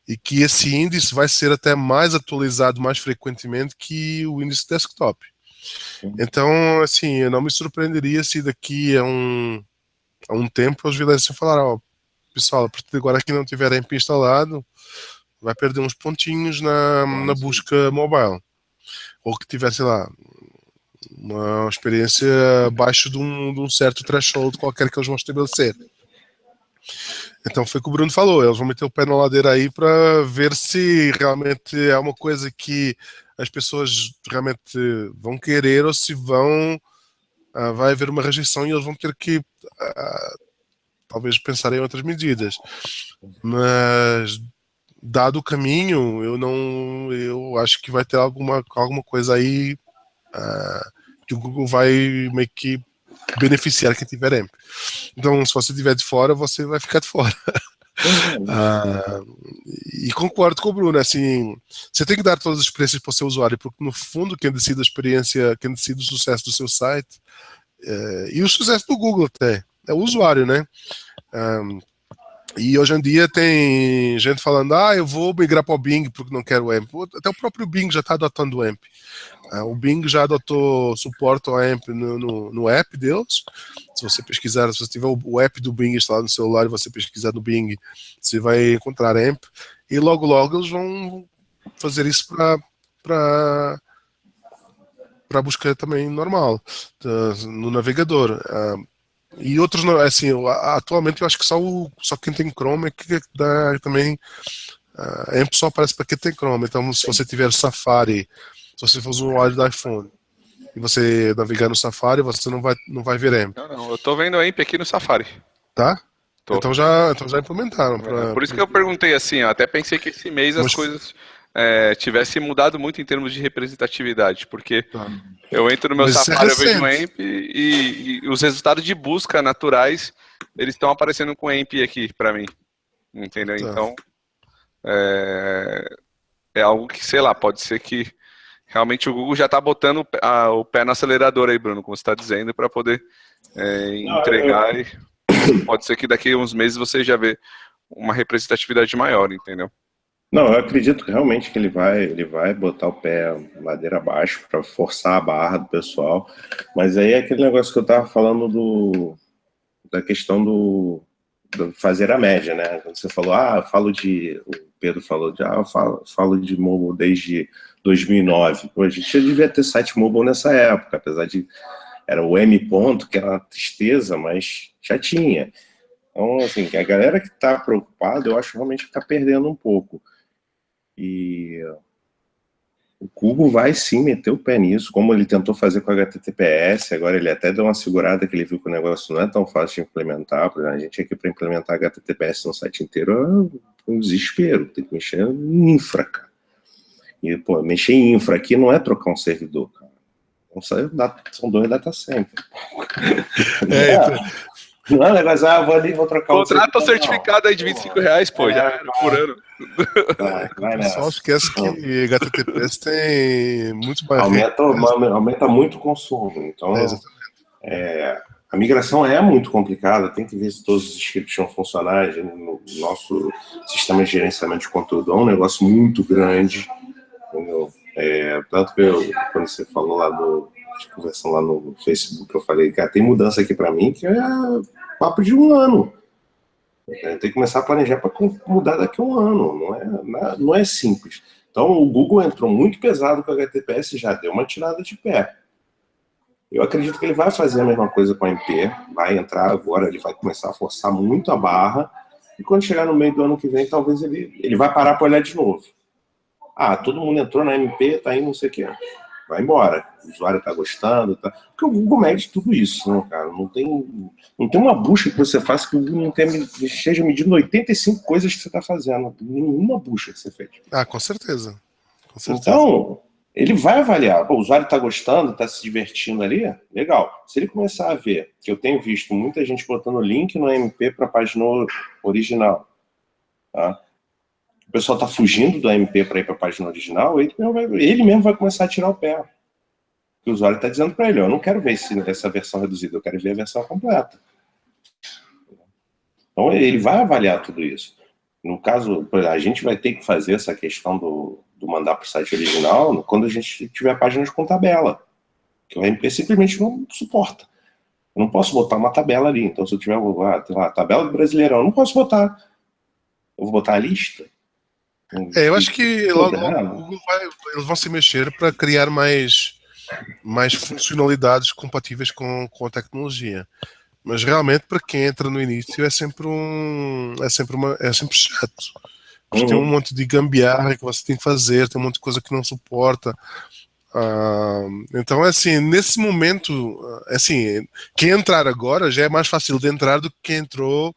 E que esse índice vai ser até mais atualizado mais frequentemente que o índice desktop. Então, assim, eu não me surpreenderia se daqui a um tempo os vilarejosos falaram, pessoal, a partir de agora que não tiver AMP instalado, vai perder uns pontinhos na busca mobile. Ou que tiver, sei lá, uma experiência abaixo de um certo threshold qualquer que eles vão estabelecer. Então foi o que o Bruno falou, eles vão meter o pé na ladeira aí para ver se realmente é uma coisa que as pessoas realmente vão querer ou se vai haver uma rejeição e eles vão ter que talvez pensar em outras medidas. Mas dado o caminho, eu acho que vai ter alguma coisa aí que o Google vai meio que beneficiar quem tiver AMP. Então, se você estiver de fora, você vai ficar de fora. E concordo com o Bruno, assim, você tem que dar todas as experiências para o seu usuário, porque no fundo quem decide a experiência, quem decide o sucesso do seu site e o sucesso do Google até, é o usuário, né? E hoje em dia tem gente falando, eu vou migrar para o Bing porque não quero o AMP. Até o próprio Bing já está adotando o AMP. O Bing já adotou suporte ao AMP no app deles. Se você pesquisar, se você tiver o app do Bing instalado no celular e você pesquisar no Bing, você vai encontrar AMP. E logo eles vão fazer isso para busca também normal, no navegador. E outros, assim, atualmente eu acho que só quem tem Chrome é que dá também. AMP só aparece para quem tem Chrome. Então, se você tiver Safari, se você for um usuário do iPhone e você navegar no Safari, você não vai ver AMP. Não, eu tô vendo AMP aqui no Safari. Tá? Tô. Então já implementaram. Por isso que eu perguntei assim, até pensei que esse mês as coisas tivessem mudado muito em termos de representatividade, porque eu entro no meu Safari, eu vejo um AMP e os resultados de busca naturais, eles estão aparecendo com AMP aqui para mim, entendeu? Então, é algo que, sei lá, pode ser que realmente o Google já está botando o pé no acelerador aí, Bruno, como você está dizendo, para poder entregar e pode ser que daqui a uns meses você já vê uma representatividade maior, entendeu? Não, eu acredito realmente que ele vai botar o pé ladeira abaixo para forçar a barra do pessoal, mas aí é aquele negócio que eu estava falando da questão do fazer a média, né? Quando você falou, o Pedro falou falo de mobile desde 2009. Pô, a gente já devia ter site mobile nessa época, apesar de era o M ponto, que era uma tristeza, mas já tinha. Então, assim, a galera que está preocupada, eu acho realmente que está perdendo um pouco. E o Google vai sim meter o pé nisso, como ele tentou fazer com o HTTPS, agora ele até deu uma segurada que ele viu que o negócio não é tão fácil de implementar. Por exemplo, a gente aqui para implementar HTTPS no site inteiro é um desespero, tem que mexer em infra, cara. E, pô, mexer em infra aqui não é trocar um servidor, cara. São 2 data centers. Não é negócio, vou ali, vou trocar contrato certificado aí de R$25, pô, já era por ano. O pessoal esquece que HTTPS tem muito barreira. Aumenta muito o consumo. Então, a migração é muito complicada, tem que ver se todos os scripts vão funcionar. No nosso sistema de gerenciamento de conteúdo é um negócio muito grande. Entendeu? Tanto que quando você falou lá conversando lá no Facebook, eu falei, cara, tem mudança aqui para mim que é papo de 1 ano. Tem que começar a planejar para mudar daqui a 1 ano. Não é simples. Então, o Google entrou muito pesado com o HTTPS e já deu uma tirada de pé. Eu acredito que ele vai fazer a mesma coisa com a MP, vai entrar agora, ele vai começar a forçar muito a barra, e quando chegar no meio do ano que vem, talvez ele vai parar para olhar de novo. Todo mundo entrou na MP, tá aí não sei o quê. vai embora. O usuário está gostando, tá? Porque o Google mede tudo isso, né, cara? Não tem uma busca que você faça que o Google não esteja medindo 85 coisas que você está fazendo. Nenhuma busca que você fez. Ah, com certeza. Com certeza. Então, ele vai avaliar. Pô, o usuário está gostando, está se divertindo ali? Legal. Se ele começar a ver, que eu tenho visto muita gente botando link no AMP para a página original, tá? O pessoal está fugindo do AMP para ir para a página original, ele mesmo vai começar a tirar o pé. O usuário está dizendo para ele, eu não quero ver essa versão reduzida, eu quero ver a versão completa. Então ele vai avaliar tudo isso. No caso, a gente vai ter que fazer essa questão do mandar para o site original quando a gente tiver páginas com tabela, que o AMP simplesmente não suporta. Eu não posso botar uma tabela ali. Então se eu tiver a tabela do Brasileirão, eu não posso botar. Eu vou botar a lista. Eu acho que logo o Google eles vão se mexer para criar mais funcionalidades compatíveis com a tecnologia. Mas realmente para quem entra no início é sempre chato. Porque tem um monte de gambiarra que você tem que fazer, tem um monte de coisa que não suporta. Então, assim, nesse momento, assim, quem entrar agora já é mais fácil de entrar do que quem entrou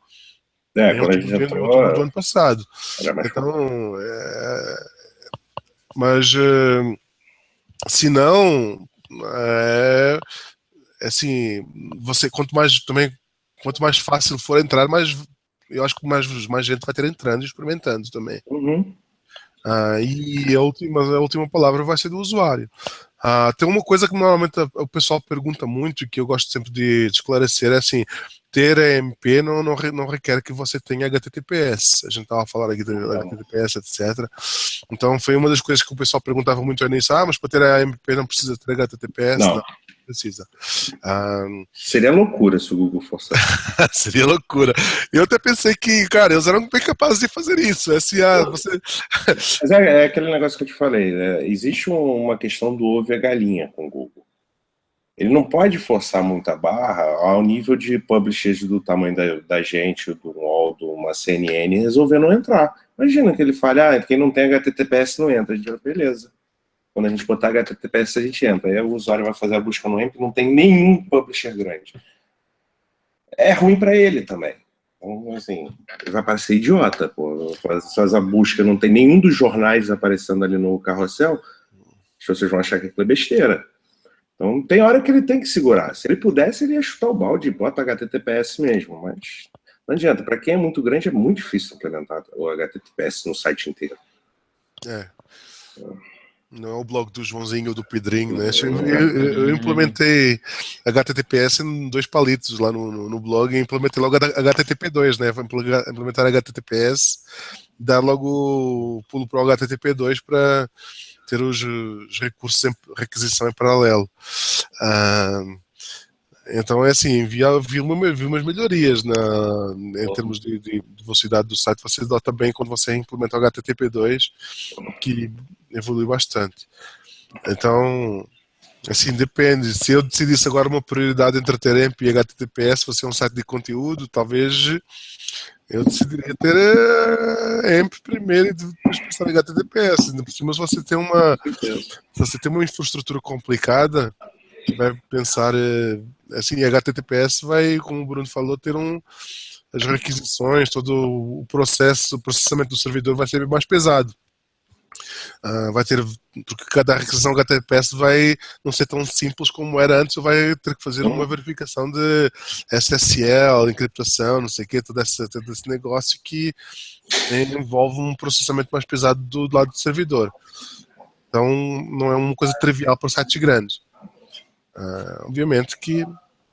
do ano passado. Então, mas se não, assim, você quanto mais fácil for entrar, eu acho que mais gente vai ter entrando e experimentando também. E a última palavra vai ser do usuário. Tem uma coisa que normalmente o pessoal pergunta muito e que eu gosto sempre de esclarecer, é assim, ter AMP não requer que você tenha HTTPS. A gente estava falando aqui de HTTPS, etc. Então foi uma das coisas que o pessoal perguntava muito ao início, mas para ter AMP não precisa ter HTTPS? Não precisa. Seria loucura se o Google forçasse. Seria loucura. Eu até pensei que, cara, eles eram bem capazes de fazer isso. Mas é aquele negócio que eu te falei, né? Existe uma questão do ovo e a galinha com o Google. Ele não pode forçar muita barra ao nível de publishers do tamanho da gente, do UOL, de uma CNN, resolver não entrar. Imagina que ele fale, quem não tem HTTPS não entra. A gente beleza. Quando a gente botar HTTPS, a gente entra. Aí o usuário vai fazer a busca no AMP, não tem nenhum publisher grande. É ruim para ele também. Então, assim, ele vai parecer idiota. Pô. Faz a busca, não tem nenhum dos jornais aparecendo ali no carrossel, vocês vão achar que aquilo é besteira. Então, tem hora que ele tem que segurar. Se ele pudesse, ele ia chutar o balde e bota HTTPS mesmo, mas não adianta. Para quem é muito grande, é muito difícil implementar o HTTPS no site inteiro. Não é o blog do Joãozinho ou do Pedrinho, né? Eu implementei HTTPS em 2 palitos lá no blog e implementei logo HTTP2, né? Vou implementar HTTPS, dar logo o pulo para o HTTP2 para ter os recursos em requisição em paralelo. Então é assim, vi umas melhorias em termos de velocidade do site. Você nota bem quando você implementa o HTTP2 que evolui bastante. Então, assim, depende. Se eu decidisse agora uma prioridade entre ter AMP e HTTPS, você é um site de conteúdo, talvez eu decidiria ter AMP primeiro e depois pensar em HTTPS. Ainda por cima, se você tem uma infraestrutura complicada, você vai pensar, assim, HTTPS vai, como o Bruno falou, ter as requisições, todo o processamento do servidor vai ser mais pesado. Porque cada requisição HTTPS vai não ser tão simples como era antes, vai ter que fazer uma verificação de SSL, encriptação, não sei o que, todo esse negócio que envolve um processamento mais pesado do lado do servidor. Então não é uma coisa trivial para sites grandes. Obviamente que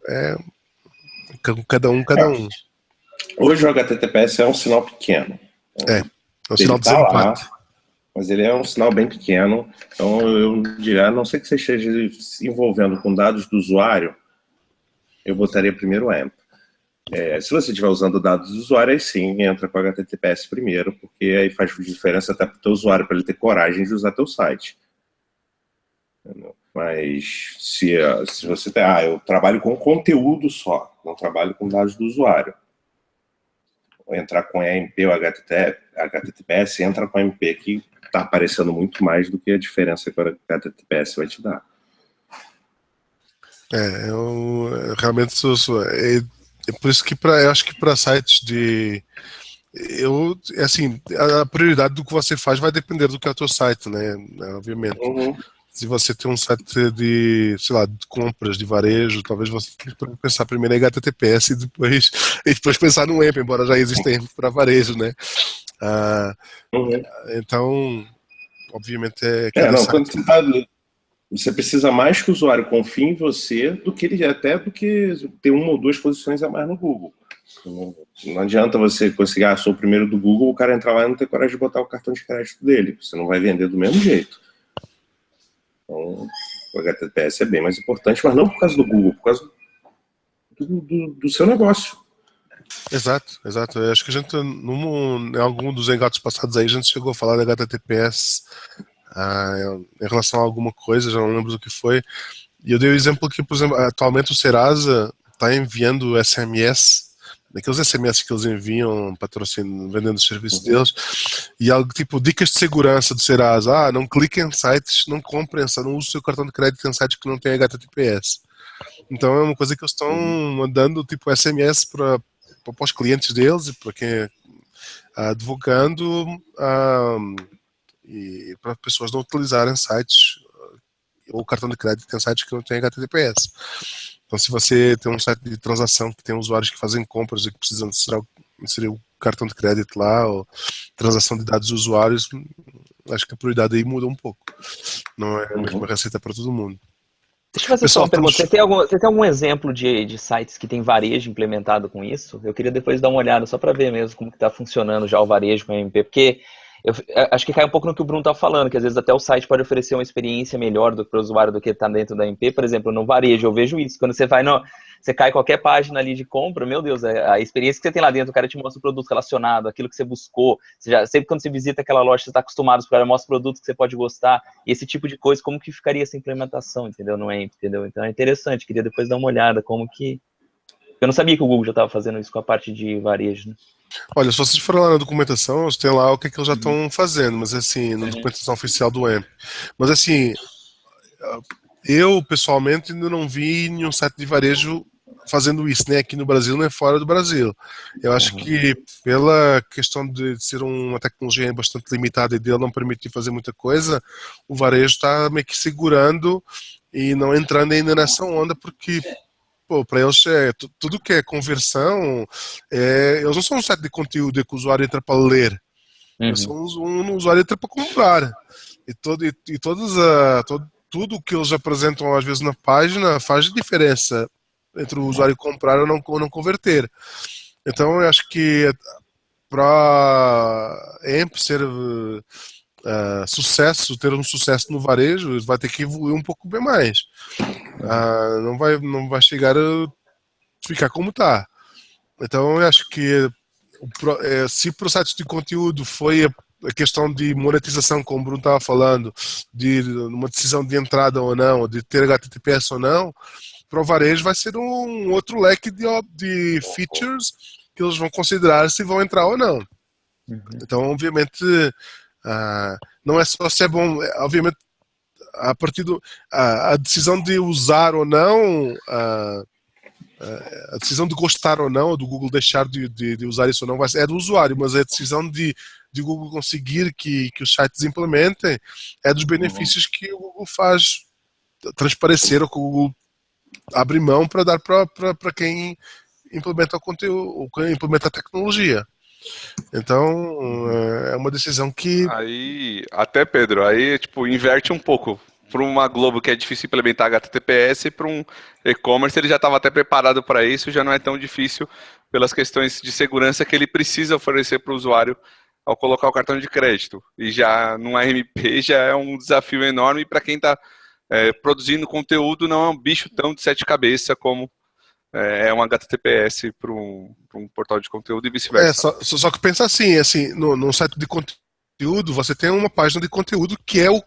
é cada um. Hoje o HTTPS é um sinal pequeno. É um sinal de desempate. Mas ele é um sinal bem pequeno, então eu diria, a não ser que você esteja se envolvendo com dados do usuário, eu botaria primeiro o AMP. Se você estiver usando dados do usuário, aí sim, entra com o HTTPS primeiro, porque aí faz diferença até para o teu usuário, para ele ter coragem de usar teu site. Entendeu? Mas se você tem, eu trabalho com conteúdo só, não trabalho com dados do usuário. Entrar com AMP ou HTTPS, entra com AMP que está aparecendo muito mais do que a diferença que o HTTPS vai te dar. Realmente é por isso que eu acho que para sites de assim, a prioridade do que você faz vai depender do que é o teu site, né? Obviamente. Se você tem um site de, sei lá, de compras, de varejo, talvez você tenha que pensar primeiro em HTTPS e depois pensar no AMP, embora já exista AMP para varejo, né? Então, obviamente quando você tá, você precisa mais que o usuário confie em você do que ter uma ou duas posições a mais no Google. Não adianta você conseguir, sou o primeiro do Google, o cara entrar lá e não ter coragem de botar o cartão de crédito dele. Você não vai vender do mesmo jeito. Então, o HTTPS é bem mais importante, mas não por causa do Google, por causa do seu negócio. Exato. Eu acho que a gente, em algum dos engates passados aí, a gente chegou a falar de HTTPS em relação a alguma coisa, já não lembro do que foi. E eu dei o exemplo que, por exemplo, atualmente o Serasa está enviando SMS, aqueles SMS que eles enviam vendendo os serviços deles, e algo tipo dicas de segurança do Serasa. Não cliquem em sites, não comprem, não use o seu cartão de crédito em sites que não tem HTTPS. Então é uma coisa que eles estão mandando tipo SMS para os clientes deles e para quem advogando e para pessoas não utilizarem sites ou cartão de crédito em sites que não tem HTTPS. Então, se você tem um site de transação que tem usuários que fazem compras e que precisam inserir o cartão de crédito lá, ou transação de dados dos usuários, acho que a prioridade aí muda um pouco. Não é a mesma receita para todo mundo. Deixa eu fazer só uma pergunta. Você tem algum exemplo de sites que tem varejo implementado com isso? Eu queria depois dar uma olhada só para ver mesmo como que está funcionando já o varejo com a MP, porque eu acho que cai um pouco no que o Bruno está falando, que às vezes até o site pode oferecer uma experiência melhor para o usuário do que está dentro da MP. Por exemplo, no varejo eu vejo isso. Quando você cai em qualquer página ali de compra, meu Deus, a experiência que você tem lá dentro, o cara te mostra o produto relacionado, aquilo que você buscou. Sempre quando você visita aquela loja, você está acostumado, o cara mostra produtos que você pode gostar, e esse tipo de coisa, como que ficaria essa implementação, entendeu? Não é, entendeu? Então é interessante, queria depois dar uma olhada, como que... Eu não sabia que o Google já estava fazendo isso com a parte de varejo, né? Olha, se vocês forem lá na documentação, eles têm lá o que eles já estão fazendo, mas assim, na documentação oficial do AMP. Mas assim, eu pessoalmente ainda não vi nenhum site de varejo fazendo isso, nem aqui no Brasil, nem fora do Brasil. Eu acho que pela questão de ser uma tecnologia bastante limitada e dele não permitir fazer muita coisa, o varejo está meio que segurando e não entrando ainda nessa onda, porque para eles tudo que é conversão, eles não são um site de conteúdo que o usuário entra para ler, eles são um usuário entra para comprar. Tudo que eles apresentam às vezes na página faz diferença entre o usuário comprar ou não converter. Então eu acho que para AMP ser ter um sucesso no varejo, vai ter que evoluir um pouco bem mais. Não vai chegar a ficar como está. Então eu acho que se para os sites de conteúdo foi a questão de monetização, como o Bruno estava falando, de uma decisão de entrada ou não, de ter HTTPS ou não, para o varejo vai ser um outro leque de features que eles vão considerar se vão entrar ou não. Então, obviamente, não é só se é bom, obviamente, a partir a decisão de usar ou não, a decisão de gostar ou não, do Google deixar de usar isso ou não, é do usuário, mas a decisão de Google conseguir que os sites implementem é dos benefícios que o Google faz transparecer, ou que o Google abre mão para dar para quem implementa o conteúdo, ou quem implementa a tecnologia. Então, é uma decisão que... Aí, até Pedro, aí tipo, inverte um pouco. Para uma Globo que é difícil implementar HTTPS, para um e-commerce ele já estava até preparado para isso, já não é tão difícil pelas questões de segurança que ele precisa oferecer para o usuário ao colocar o cartão de crédito. E já num AMP já é um desafio enorme para quem está produzindo conteúdo, não é um bicho tão de sete cabeças como é um HTTPS para um portal de conteúdo e vice-versa. Só que pensa assim, no site de conteúdo você tem uma página de conteúdo que é o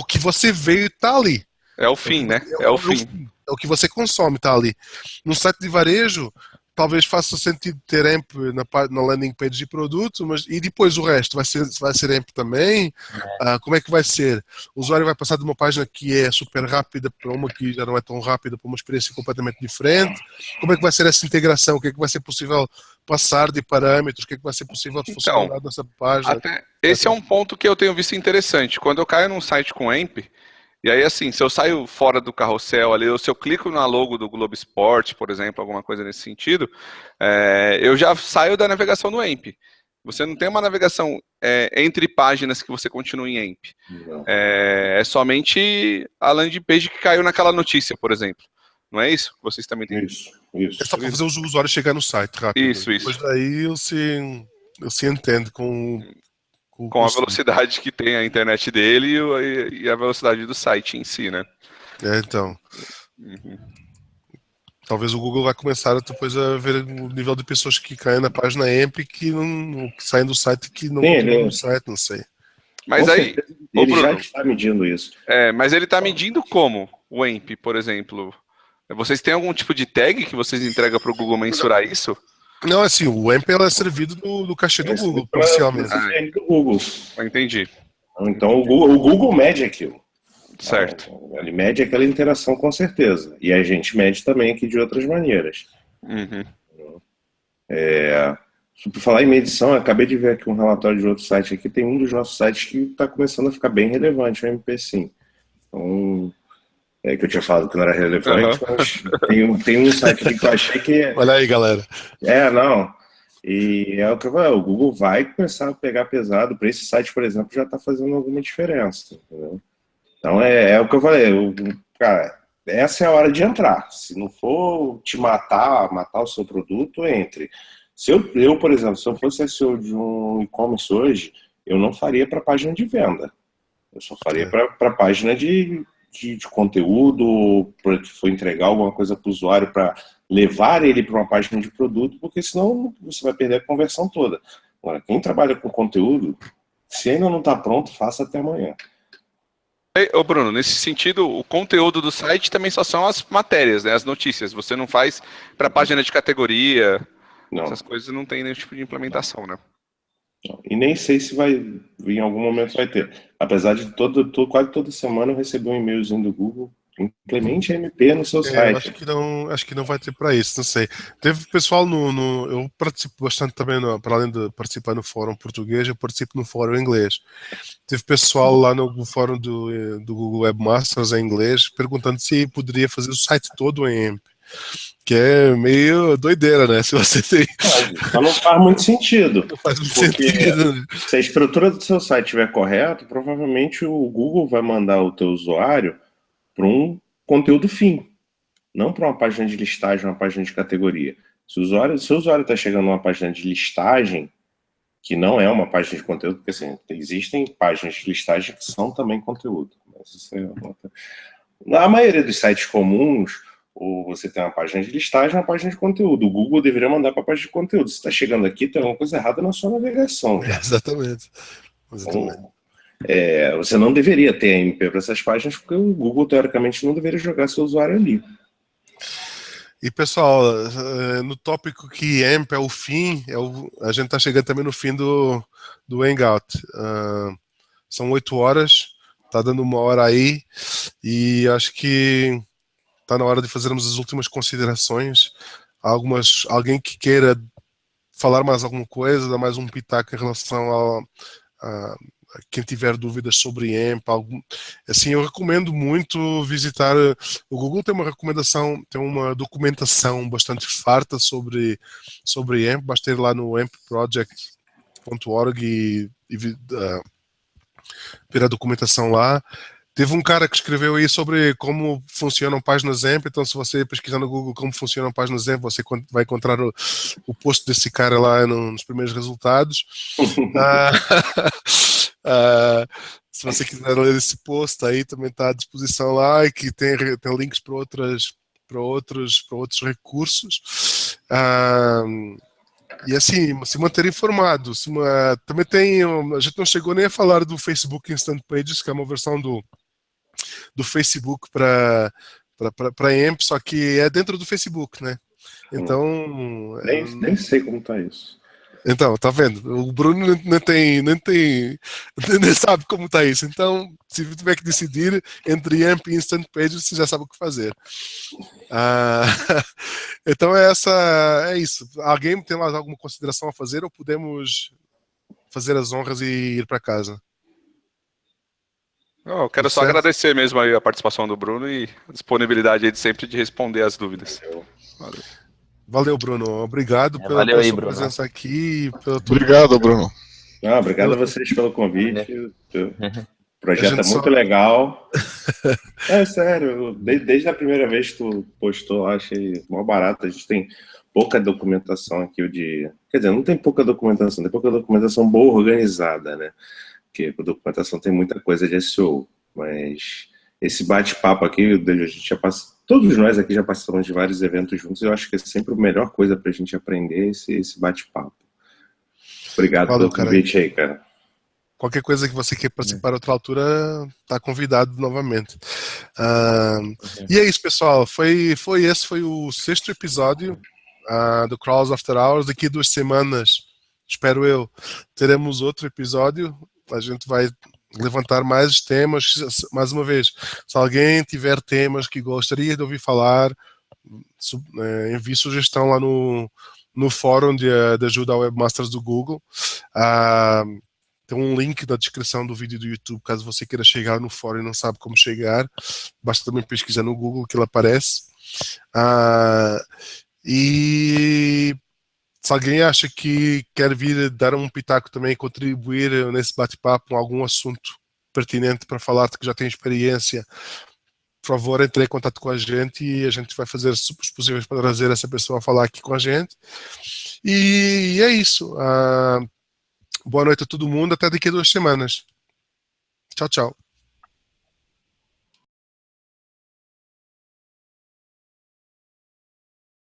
que você veio e tá ali. É o fim, né? É o fim. É o que você consome, tá ali. No site de varejo, talvez faça sentido ter AMP na landing page de produto, mas e depois o resto? Vai ser AMP também? Como é que vai ser? O usuário vai passar de uma página que é super rápida para uma que já não é tão rápida, para uma experiência completamente diferente? Como é que vai ser essa integração? O que é que vai ser possível passar de parâmetros? O que é que vai ser possível de funcionalidade nessa página? Esse é um ponto que eu tenho visto interessante. Quando eu caio num site com AMP, e aí, assim, se eu saio fora do carrossel ali, ou se eu clico na logo do Globo Esporte, por exemplo, alguma coisa nesse sentido, eu já saio da navegação no AMP. Você não tem uma navegação entre páginas que você continua em AMP. É somente a landing page que caiu naquela notícia, por exemplo. Não é isso? Vocês também têm Isso. É só para fazer o usuário chegar no site rápido. Isso. Depois daí eu se entendo com a velocidade que tem a internet dele e a velocidade do site em si, né? Então. Talvez o Google vai começar depois a ver o nível de pessoas que caem na página AMP que saem do site que não continuam no site, não sei. Mas aí, ele já está medindo isso. Mas ele está medindo como o AMP, por exemplo? Vocês têm algum tipo de tag que vocês entregam para o Google mensurar isso? Não, assim, o AMP é servido no caixa do Google, parcialmente. Do Google. Entendi. Então o Google mede aquilo. Certo. Ele mede aquela interação com certeza. E a gente mede também aqui de outras maneiras. Por falar em medição, eu acabei de ver aqui um relatório de outro site aqui. Tem um dos nossos sites que está começando a ficar bem relevante, o MP5. Então, que eu tinha falado que não era relevante, mas tem um site aqui que eu achei que... Olha aí, galera. Não. E é o que eu falo, o Google vai começar a pegar pesado. Para esse site, por exemplo, já está fazendo alguma diferença. Entendeu? Então é o que eu falei. Cara, essa é a hora de entrar. Se não for te matar o seu produto, entre. Eu, por exemplo, se eu fosse SEO de um e-commerce hoje, eu não faria para página de venda. Eu só faria para página de conteúdo, para que for entregar alguma coisa para o usuário, para levar ele para uma página de produto, porque senão você vai perder a conversão toda. Agora, quem trabalha com conteúdo, se ainda não está pronto, faça até amanhã. Ô Bruno, nesse sentido, o conteúdo do site também só são as matérias, né, as notícias. Você não faz para página de categoria, essas coisas não tem nenhum tipo de implementação, né? E nem sei se em algum momento vai ter. Apesar de quase toda semana eu recebo um e-mailzinho do Google, implemente MP no seu site. Acho que não vai ter para isso, não sei. Teve pessoal eu participo bastante também, para além de participar no fórum português, eu participo no fórum inglês. Teve pessoal lá no fórum do Google Webmasters em inglês perguntando se poderia fazer o site todo em AMP. Que é meio doideira, né? Se você tem... Mas não faz muito sentido. Não faz muito sentido, né? Se a estrutura do seu site estiver correta, provavelmente o Google vai mandar o teu usuário para um conteúdo fim, não para uma página de listagem, uma página de categoria. Se o usuário está chegando numa página de listagem, que não é uma página de conteúdo, porque assim, existem páginas de listagem que são também conteúdo. Mas isso na maioria dos sites comuns, ou você tem uma página de listagem, uma página de conteúdo. O Google deveria mandar para a página de conteúdo. Se está chegando aqui, tem alguma coisa errada na sua navegação. Exatamente. Então, você não deveria ter AMP para essas páginas, porque o Google, teoricamente, não deveria jogar seu usuário ali. E, pessoal, no tópico que AMP é o fim, a gente está chegando também no fim do Hangout. São 8 horas, está dando 1 hora aí, e acho que está na hora de fazermos as últimas considerações. Alguém que queira falar mais alguma coisa, dar mais um pitaco em relação a quem tiver dúvidas sobre AMP, assim, eu recomendo muito visitar. O Google tem uma documentação bastante farta sobre AMP. Basta ir lá no ampproject.org e ver a documentação lá. Teve um cara que escreveu aí sobre como funcionam páginas AMP, então se você pesquisar no Google como funcionam páginas AMP, você vai encontrar o post desse cara lá nos primeiros resultados. Se você quiser ler esse post aí, também está à disposição lá, e que tem links para outros recursos. E assim, se manter informado. Também a gente não chegou nem a falar do Facebook Instant Pages, que é uma versão do Facebook para AMP, só que é dentro do Facebook, né? Então... Nem sei como tá isso. Então, tá vendo? O Bruno nem sabe como tá isso. Então, se tiver que decidir entre AMP e Instant Pages, você já sabe o que fazer. Então é isso. Alguém tem mais alguma consideração a fazer ou podemos fazer as honras e ir para casa? Eu quero só agradecer mesmo aí a participação do Bruno e a disponibilidade aí de sempre de responder as dúvidas. Valeu. Valeu, Bruno. Obrigado pela sua presença aqui. Obrigado, Bruno. Obrigado a vocês pelo convite. O projeto é muito legal. É sério, desde a primeira vez que tu postou, achei mó barato. A gente tem pouca documentação aqui quer dizer, não tem pouca documentação, tem pouca documentação boa organizada, né? Porque a documentação tem muita coisa de SEO, mas esse bate-papo aqui, a gente já passa, todos nós aqui já passamos de vários eventos juntos, eu acho que é sempre a melhor coisa pra gente aprender esse bate-papo. Obrigado pelo convite aí, cara. Qualquer coisa que você queira participar a outra altura, tá convidado novamente. E é isso, pessoal. Esse foi o 6º episódio do Crawls After Hours. Daqui a 2 semanas, espero eu, teremos outro episódio. A gente vai levantar mais temas. Mais uma vez, se alguém tiver temas que gostaria de ouvir falar, envie sugestão lá no fórum de ajuda ao Webmasters do Google. Tem um link na descrição do vídeo do YouTube, caso você queira chegar no fórum e não sabe como chegar. Basta também pesquisar no Google que ele aparece. E se alguém acha que quer vir dar um pitaco também, contribuir nesse bate-papo com algum assunto pertinente para falar que já tem experiência, por favor, entre em contato com a gente e a gente vai fazer os possíveis para trazer essa pessoa a falar aqui com a gente. E é isso. Boa noite a todo mundo. Até daqui a 2 semanas. Tchau, tchau.